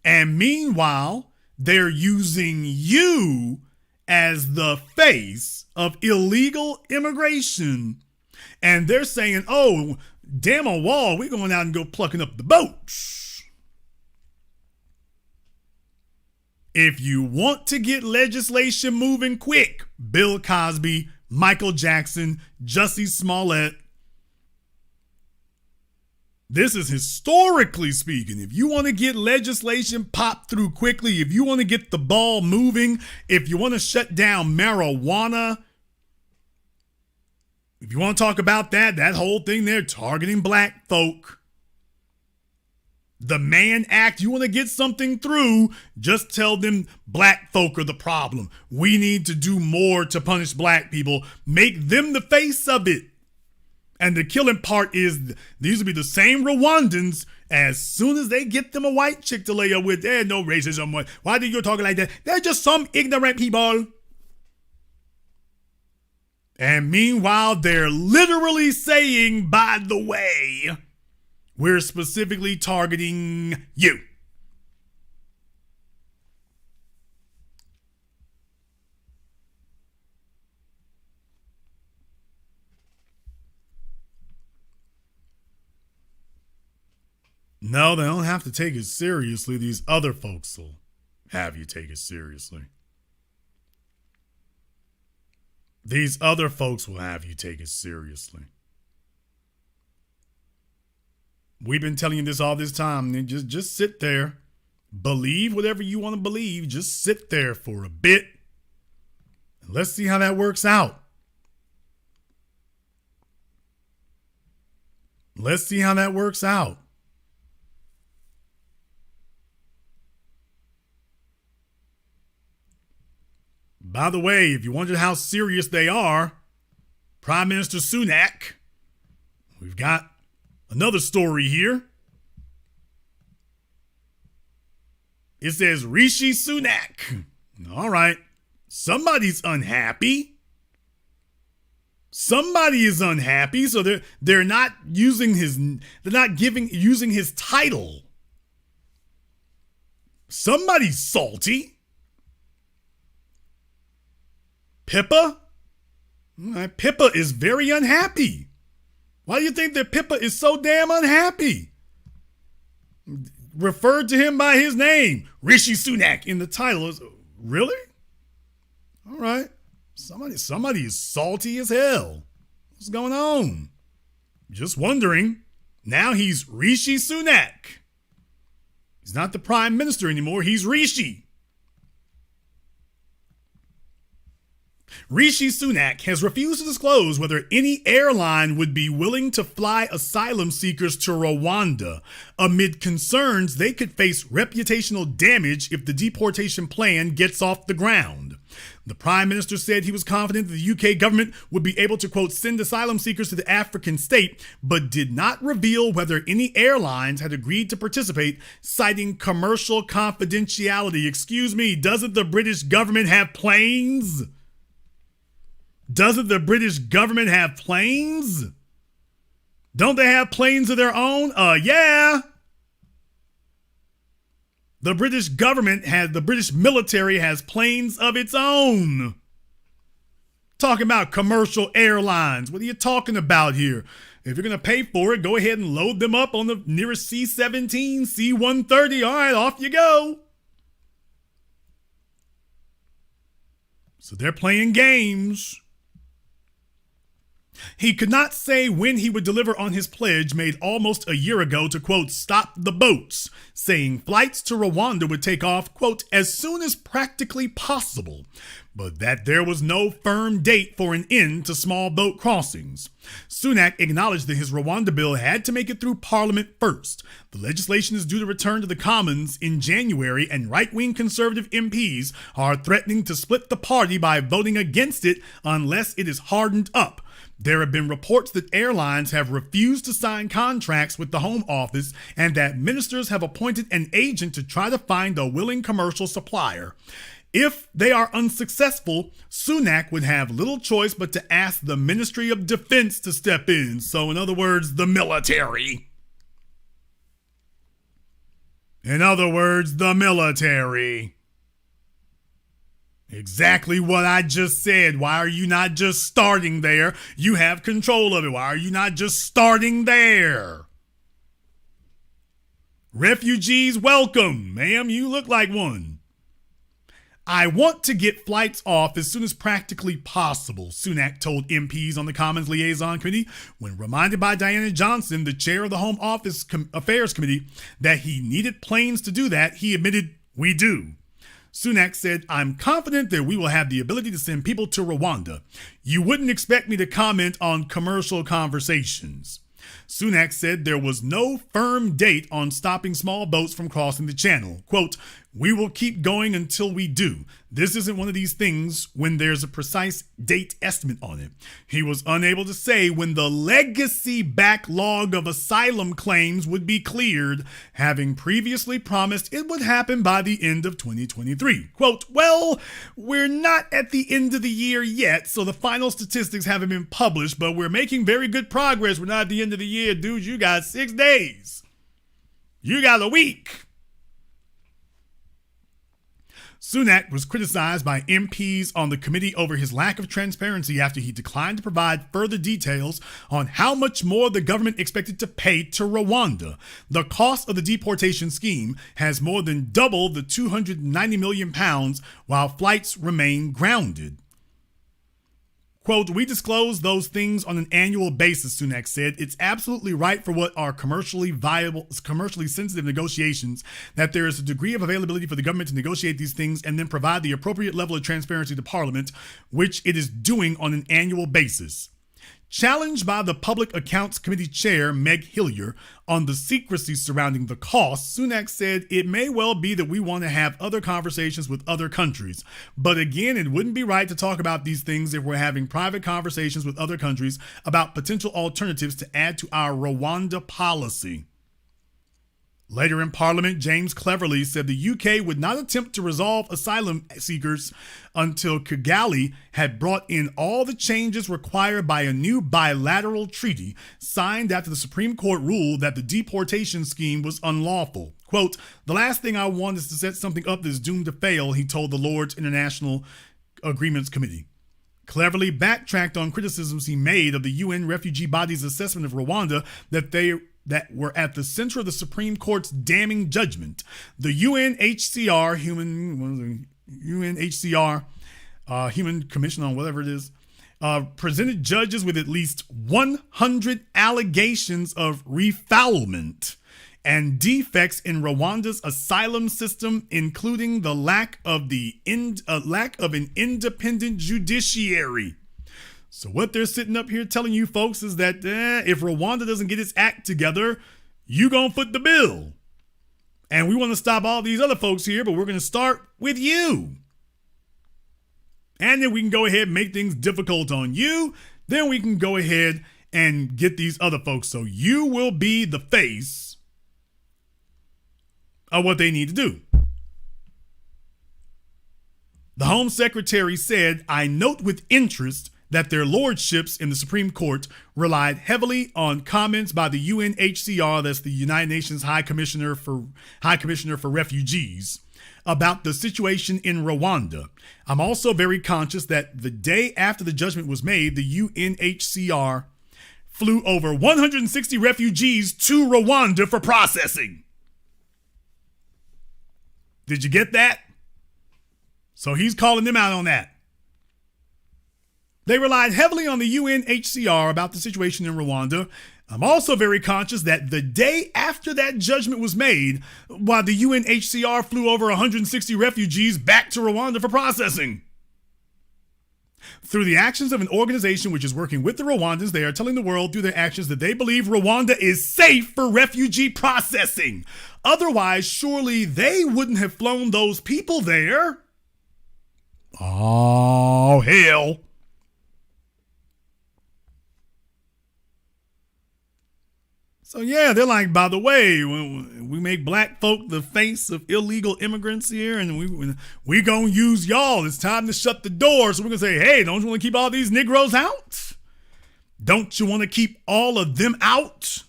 And meanwhile, they're using you as the face of illegal immigration, and they're saying, oh, damn a wall, we're going out and go plucking up the boats. If you want to get legislation moving quick, Bill Cosby, Michael Jackson, Jussie Smollett, this is historically speaking. If you want to get legislation popped through quickly, if you want to get the ball moving, if you want to shut down marijuana, if you want to talk about that whole thing there, targeting black folk, the Mann Act, you want to get something through, just tell them black folk are the problem. We need to do more to punish black people. Make them the face of it. And the killing part is these will be the same Rwandans. As soon as they get them a white chick to lay up with, there's no racism. Why do you talk like that? They're just some ignorant people. And meanwhile, they're literally saying, by the way, we're specifically targeting you. No, they don't have to take it seriously. These other folks will have you take it seriously. These other folks will have you take it seriously. We've been telling you this all this time. Just sit there. Believe whatever you want to believe. Just sit there for a bit. And let's see how that works out. Let's see how that works out. By the way, if you wondered how serious they are, Prime Minister Sunak, we've got another story here. It says Rishi Sunak. All right. Somebody's unhappy. Somebody is unhappy, so they're not using using his title. Somebody's salty. Pippa? Pippa is very unhappy. Why do you think that Pippa is so damn unhappy? Referred to him by his name, Rishi Sunak, in the title. Really? All right. Somebody is salty as hell. What's going on? Just wondering. Now he's Rishi Sunak. He's not the prime minister anymore. He's Rishi. Rishi Sunak has refused to disclose whether any airline would be willing to fly asylum seekers to Rwanda amid concerns they could face reputational damage if the deportation plan gets off the ground. The Prime Minister said he was confident that the UK government would be able to, quote, send asylum seekers to the African state, but did not reveal whether any airlines had agreed to participate, citing commercial confidentiality. Excuse me, doesn't the British government have planes? Doesn't the British government have planes? Don't they have planes of their own? Yeah. The British the British military has planes of its own. Talking about commercial airlines. What are you talking about here? If you're going to pay for it, go ahead and load them up on the nearest C-17, C-130. All right, off you go. So they're playing games. He could not say when he would deliver on his pledge made almost a year ago to, quote, stop the boats, saying flights to Rwanda would take off, quote, as soon as practically possible, but that there was no firm date for an end to small boat crossings. Sunak acknowledged that his Rwanda bill had to make it through Parliament first. The legislation is due to return to the Commons in January, and right-wing Conservative MPs are threatening to split the party by voting against it unless it is hardened up. There have been reports that airlines have refused to sign contracts with the Home Office and that ministers have appointed an agent to try to find a willing commercial supplier. If they are unsuccessful, Sunak would have little choice but to ask the Ministry of Defense to step in. So, in other words, the military. In other words, the military. Exactly what I just said. Why are you not just starting there? You have control of it. Why are you not just starting there? Refugees, welcome. Ma'am, you look like one. I want to get flights off as soon as practically possible, Sunak told MPs on the Commons Liaison Committee when reminded by Diana Johnson, the chair of the Home Office Affairs Committee, that he needed planes to do that. He admitted, we do. Sunak said, I'm confident that we will have the ability to send people to Rwanda. You wouldn't expect me to comment on commercial conversations. Sunak said there was no firm date on stopping small boats from crossing the channel. Quote, We will keep going until we do. This isn't one of these things when there's a precise date estimate on it. He was unable to say when the legacy backlog of asylum claims would be cleared, having previously promised it would happen by the end of 2023. Quote, well, we're not at the end of the year yet, so the final statistics haven't been published, but we're making very good progress. We're not at the end of the year, dude. You got 6 days. You got a week. Sunak was criticized by MPs on the committee over his lack of transparency after he declined to provide further details on how much more the government expected to pay to Rwanda. The cost of the deportation scheme has more than doubled the £290 million while flights remain grounded. Quote, we disclose those things on an annual basis, Sunak said. It's absolutely right for what are commercially sensitive negotiations that there is a degree of availability for the government to negotiate these things and then provide the appropriate level of transparency to Parliament, which it is doing on an annual basis. Challenged by the Public Accounts Committee Chair, Meg Hillier, on the secrecy surrounding the costs, Sunak said it may well be that we want to have other conversations with other countries. But again, it wouldn't be right to talk about these things if we're having private conversations with other countries about potential alternatives to add to our Rwanda policy. Later in Parliament, James Cleverly said the UK would not attempt to resolve asylum seekers until Kigali had brought in all the changes required by a new bilateral treaty signed after the Supreme Court ruled that the deportation scheme was unlawful. Quote, the last thing I want is to set something up that is doomed to fail, he told the Lords International Agreements Committee. Cleverly backtracked on criticisms he made of the UN refugee body's assessment of Rwanda that were at the center of the Supreme Court's damning judgment. The UNHCR, Human Commission on whatever it is, presented judges with at least 100 allegations of refoulement and defects in Rwanda's asylum system, including the lack of an independent judiciary. So what they're sitting up here telling you folks is that if Rwanda doesn't get its act together, you gonna foot the bill. And we want to stop all these other folks here, but we're going to start with you. And then we can go ahead and make things difficult on you. Then we can go ahead and get these other folks. So you will be the face of what they need to do. The Home Secretary said, I note with interest that their lordships in the Supreme Court relied heavily on comments by the UNHCR, that's the United Nations High Commissioner for Refugees, about the situation in Rwanda. I'm also very conscious that the day after the judgment was made, the UNHCR flew over 160 refugees to Rwanda for processing. Did you get that? So he's calling them out on that. They relied heavily on the UNHCR about the situation in Rwanda. I'm also very conscious that the day after that judgment was made, while the UNHCR flew over 160 refugees back to Rwanda for processing. Through the actions of an organization which is working with the Rwandans, they are telling the world through their actions that they believe Rwanda is safe for refugee processing. Otherwise, surely they wouldn't have flown those people there. Oh, hell. So yeah, they're like, by the way, we make black folk the face of illegal immigrants here, and we gonna use y'all. It's time to shut the door. So we're gonna say, hey, don't you want to keep all these Negroes out? Don't you want to keep all of them out?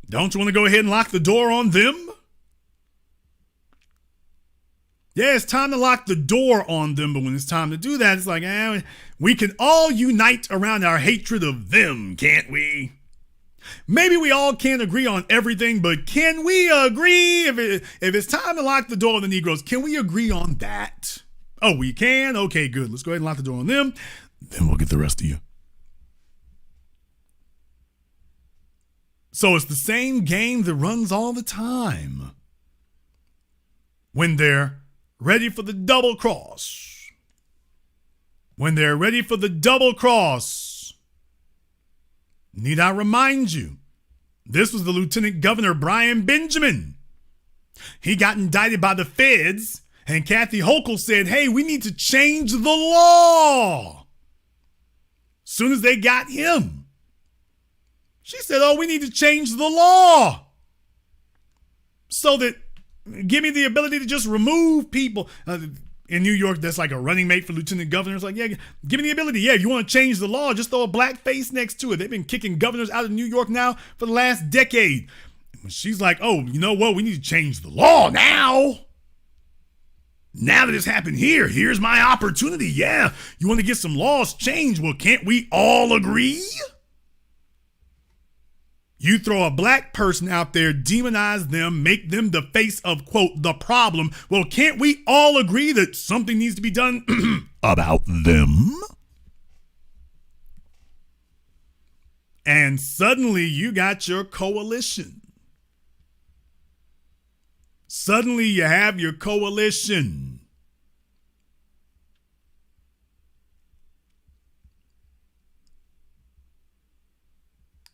Don't you want to go ahead and lock the door on them? Yeah, it's time to lock the door on them, but when it's time to do that, it's like, we can all unite around our hatred of them, can't we? Maybe we all can't agree on everything, but can we agree if it's time to lock the door on the Negroes, can we agree on that? Oh, we can? Okay, good. Let's go ahead and lock the door on them. Then we'll get the rest of you. So it's the same game that runs all the time. When they're ready for the double cross. When they're ready for the double cross, need I remind you This was the Lieutenant Governor Brian Benjamin. He got indicted by the feds, and Kathy Hochul said, hey, we need to change the law. Soon as they got him, she said, oh, we need to change the law so that give me the ability to just remove people. In New York, that's like a running mate for lieutenant governor. It's like, yeah, give me the ability. Yeah, if you want to change the law, just throw a black face next to it. They've been kicking governors out of New York now for the last decade. She's like, oh, you know what? We need to change the law now. Now that it's happened here, here's my opportunity. Yeah, you want to get some laws changed? Well, can't we all agree? You throw a black person out there, demonize them, make them the face of, quote, the problem. Well, can't we all agree that something needs to be done about them? And suddenly you got your coalition. Suddenly you have your coalition.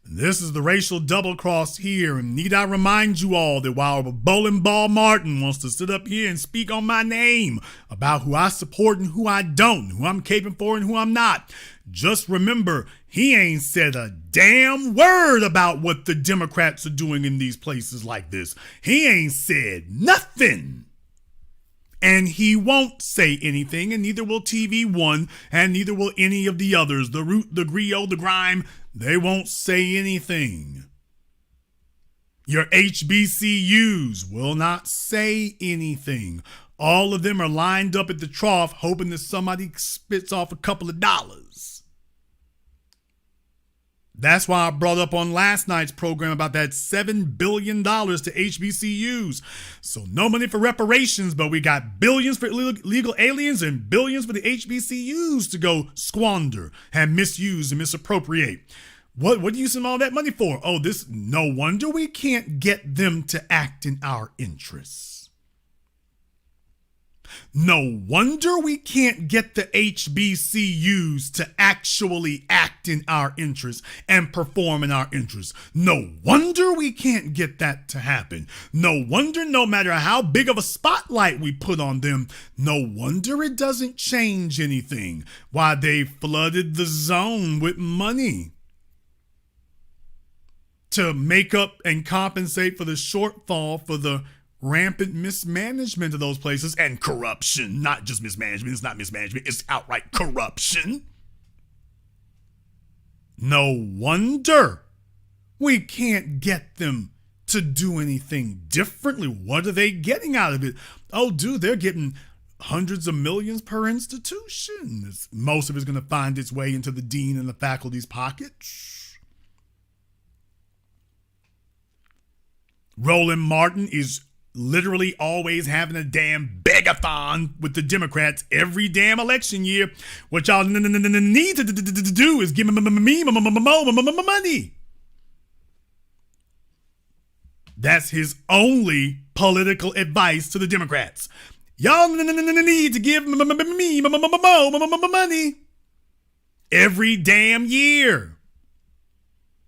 This is the racial double cross here, and need I remind you all that while Bowling Ball Martin wants to sit up here and speak on my name about who I support and who I don't, who I'm caping for and who I'm not, just remember, he ain't said a damn word about what the Democrats are doing in these places like this. He ain't said nothing. And he won't say anything, and neither will TV1, and neither will any of the others, the Root, the Griot, the Grime. They won't say anything. Your HBCUs will not say anything. All of them are lined up at the trough hoping that somebody spits off a couple of dollars. That's why I brought up on last night's program about that $7 billion to HBCUs. So no money for reparations, but we got billions for illegal aliens and billions for the HBCUs to go squander and misuse and misappropriate. What do you send all that money for? Oh, no wonder we can't get them to act in our interests. No wonder we can't get the HBCUs to actually act in our interests and perform in our interests. No wonder we can't get that to happen. No wonder, no matter how big of a spotlight we put on them, no wonder it doesn't change anything. Why, they flooded the zone with money to make up and compensate for the shortfall for the rampant mismanagement of those places and corruption. Not just mismanagement. It's not mismanagement. It's outright corruption. No wonder we can't get them to do anything differently. What are they getting out of it? Oh, dude, they're getting hundreds of millions per institution. Most of it's going to find its way into the dean and the faculty's pockets. Roland Martin is literally always having a damn begathon with the Democrats every damn election year. What y'all need to do is give me money. That's his only political advice to the Democrats. Y'all need to give me money every damn year.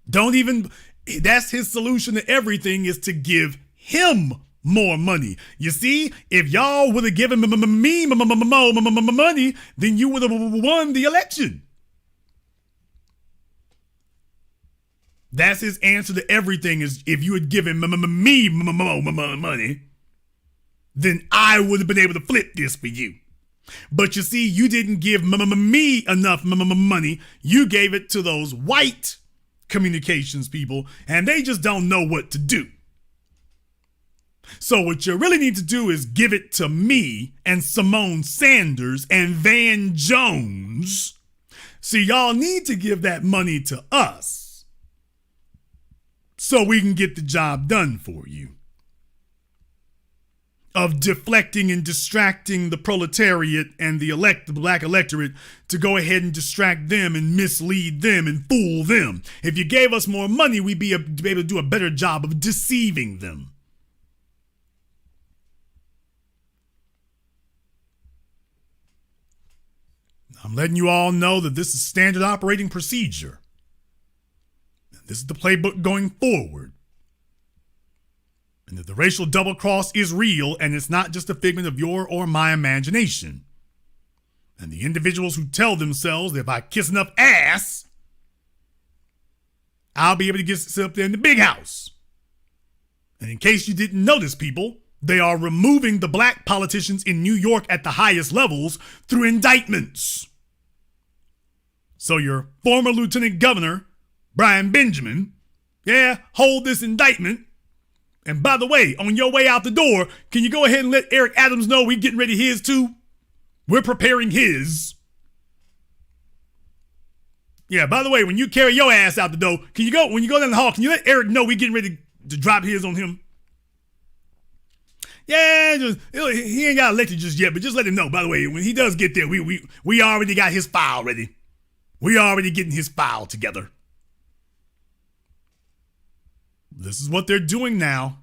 That's his solution to everything, is to give him more money. You see, if y'all would have given me money, then you would have won the election. That's his answer to everything, is if you had given me money, then I would have been able to flip this for you. But you see, you didn't give me enough money. You gave it to those white communications people, and they just don't know what to do. So what you really need to do is give it to me and Simone Sanders and Van Jones. See, y'all need to give that money to us so we can get the job done for you of deflecting and distracting the proletariat and the black electorate to go ahead and distract them and mislead them and fool them. If you gave us more money, we'd be able to do a better job of deceiving them. I'm letting you all know that this is standard operating procedure. This is the playbook going forward. And that the racial double cross is real and it's not just a figment of your or my imagination. And the individuals who tell themselves that if I kiss enough ass, I'll be able to get sit up there in the big house. And in case you didn't notice, people, they are removing the black politicians in New York at the highest levels through indictments. So your former Lieutenant Governor, Brian Benjamin, hold this indictment. And by the way, on your way out the door, can you go ahead and let Eric Adams know we're getting ready his too? We're preparing his. Yeah, by the way, when you carry your ass out the door, when you go down the hall, can you let Eric know we're getting ready to drop his on him? Yeah, he ain't got elected just yet, but just let him know. By the way, when he does get there, we already got his file ready. We already getting his file together. This is what they're doing now.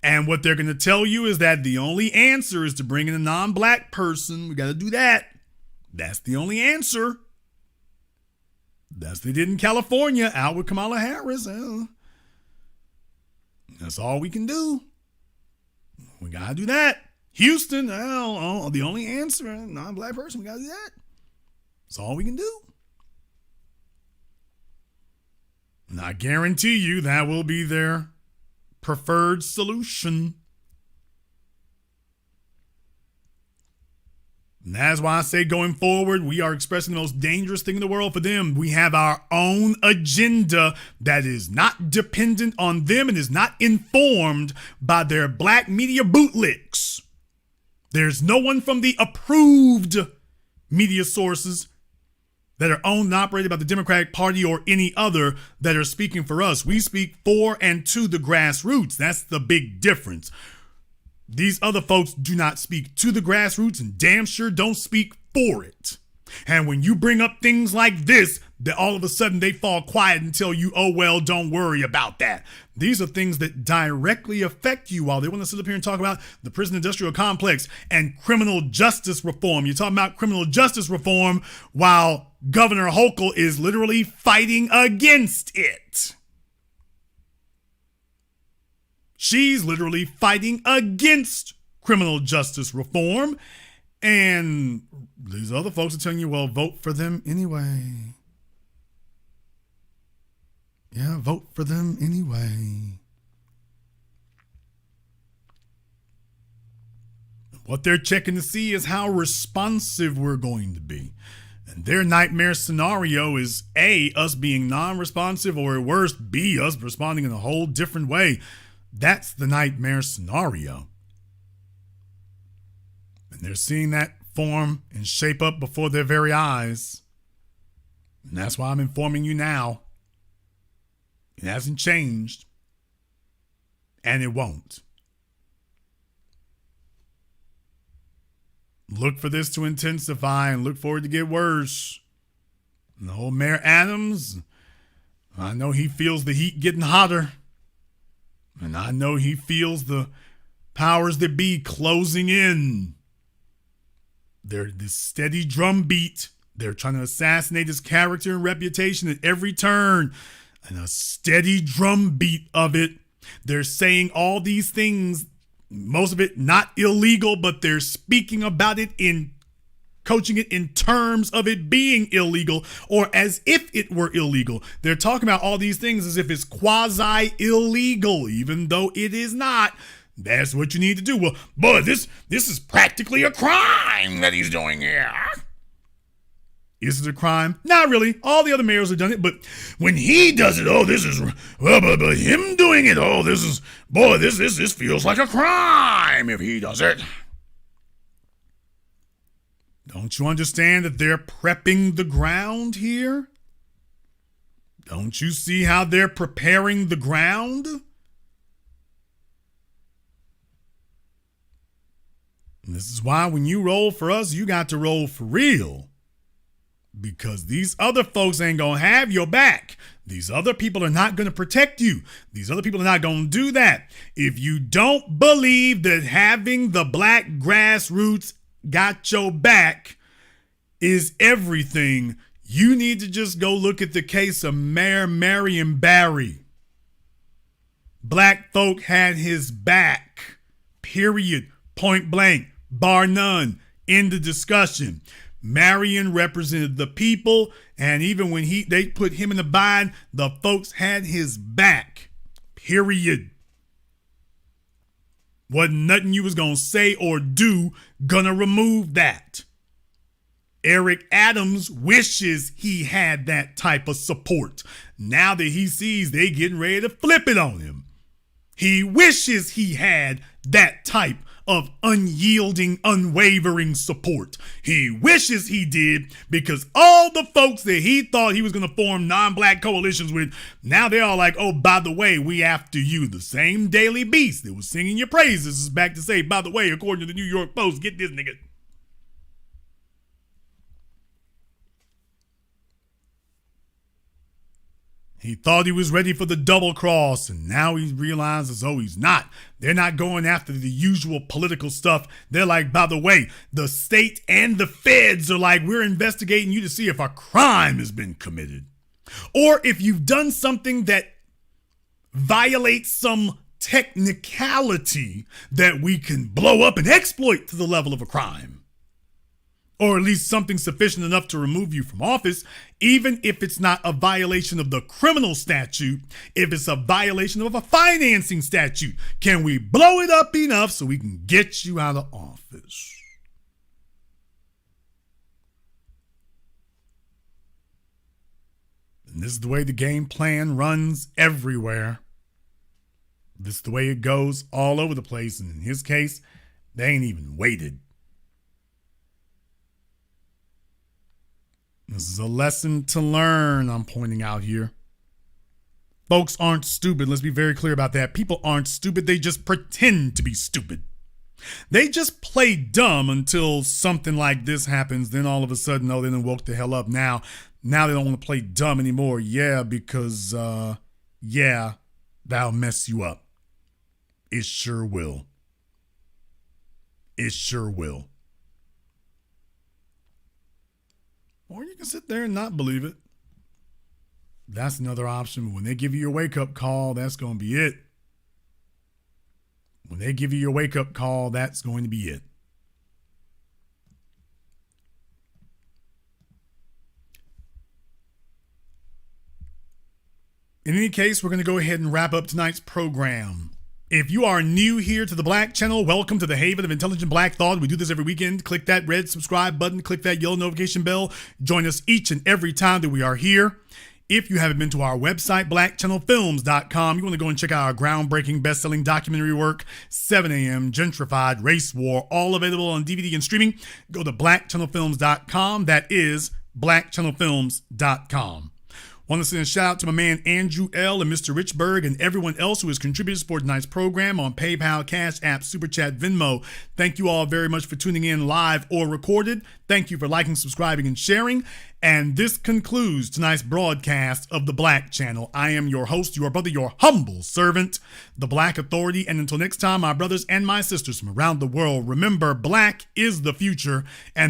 And what they're going to tell you is that the only answer is to bring in a non-black person. We got to do that. That's the only answer. That's what they did in California, out with Kamala Harris. That's all we can do. We got to do that. Houston, the only answer, non-black person, we got to do that. That's all we can do. And I guarantee you that will be their preferred solution. And that's why I say going forward, we are expressing the most dangerous thing in the world for them. We have our own agenda that is not dependent on them and is not informed by their black media bootlicks. There's no one from the approved media sources that are owned and operated by the Democratic Party or any other that are speaking for us. We speak for and to the grassroots. That's the big difference. These other folks do not speak to the grassroots and damn sure don't speak for it. And when you bring up things like this, that all of a sudden they fall quiet and tell you, oh, well, don't worry about that. These are things that directly affect you while they want to sit up here and talk about the prison industrial complex and criminal justice reform. You're talking about criminal justice reform while Governor Hochul is literally fighting against it. She's literally fighting against criminal justice reform. And these other folks are telling you, well, vote for them anyway. Yeah, vote for them anyway. What they're checking to see is how responsive we're going to be. And their nightmare scenario is A, us being non-responsive, or at worst, B, us responding in a whole different way. That's the nightmare scenario. And they're seeing that form and shape up before their very eyes. And that's why I'm informing you now. It hasn't changed. And it won't. Look for this to intensify and look for it to get worse. And the whole Mayor Adams, I know he feels the heat getting hotter. And I know he feels the powers that be closing in. They're this steady drumbeat. They're trying to assassinate his character and reputation at every turn. And a steady drumbeat of it. They're saying all these things, most of it not illegal, but they're speaking about it coaching it in terms of it being illegal or as if it were illegal. They're talking about all these things as if it's quasi-illegal, even though it is not. That's what you need to do. Well, boy, this is practically a crime that he's doing here. Is it a crime? Not really. All the other mayors have done it, but when he does it, but him doing it, this feels like a crime if he does it. Don't you understand that they're prepping the ground here? Don't you see how they're preparing the ground? And this is why when you roll for us, you got to roll for real. Because these other folks ain't going to have your back. These other people are not going to protect you. These other people are not going to do that. If you don't believe that having the black grassroots got your back is everything, you need to just go look at the case of Mayor Marion Barry. Black folk had his back. Period. Point blank. Bar none. End of discussion. Marion represented the people, and even when they put him in the bind, the folks had his back. Period. Wasn't nothing you was gonna say or do gonna remove that. Eric Adams wishes he had that type of support. Now that he sees they getting ready to flip it on him, he wishes he had that type of unyielding, unwavering support. He wishes he did, because all the folks that he thought he was going to form non-black coalitions with, now they're all like, oh, by the way, we after you. The same Daily Beast that was singing your praises is back to say, by the way, according to the New York Post, get this nigga. He thought he was ready for the double cross, and now he realizes, oh, he's not. They're not going after the usual political stuff. They're like, by the way, the state and the feds are like, we're investigating you to see if a crime has been committed, or if you've done something that violates some technicality that we can blow up and exploit to the level of a crime. Or at least something sufficient enough to remove you from office, even if it's not a violation of the criminal statute, if it's a violation of a financing statute. Can we blow it up enough so we can get you out of office? And this is the way the game plan runs everywhere. This is the way it goes all over the place. And in his case, they ain't even waited. This is a lesson to learn, I'm pointing out here. Folks aren't stupid. Let's be very clear about that. People aren't stupid. They just pretend to be stupid. They just play dumb until something like this happens. Then all of a sudden, oh, they done woke the hell up. Now they don't want to play dumb anymore. Yeah, because, that'll mess you up. It sure will. It sure will. Or you can sit there and not believe it. That's another option. When they give you your wake-up call, that's going to be it. When they give you your wake-up call, that's going to be it. In any case, we're going to go ahead and wrap up tonight's program. If you are new here to the Black Channel, welcome to the haven of intelligent black thought. We do this every weekend. Click that red subscribe button. Click that yellow notification bell. Join us each and every time that we are here. If you haven't been to our website, blackchannelfilms.com, you want to go and check out our groundbreaking, best-selling documentary work, 7 a.m., Gentrified, Race War, all available on DVD and streaming. Go to blackchannelfilms.com. That is blackchannelfilms.com. Want to send a shout out to my man Andrew L. and Mr. Richburg and everyone else who has contributed to support tonight's program on PayPal, CashApp, Super Chat, Venmo. Thank you all very much for tuning in live or recorded. Thank you for liking, subscribing, and sharing. And this concludes tonight's broadcast of the Black Channel. I am your host, your brother, your humble servant, the Black Authority. And until next time, my brothers and my sisters from around the world, remember, black is the future and the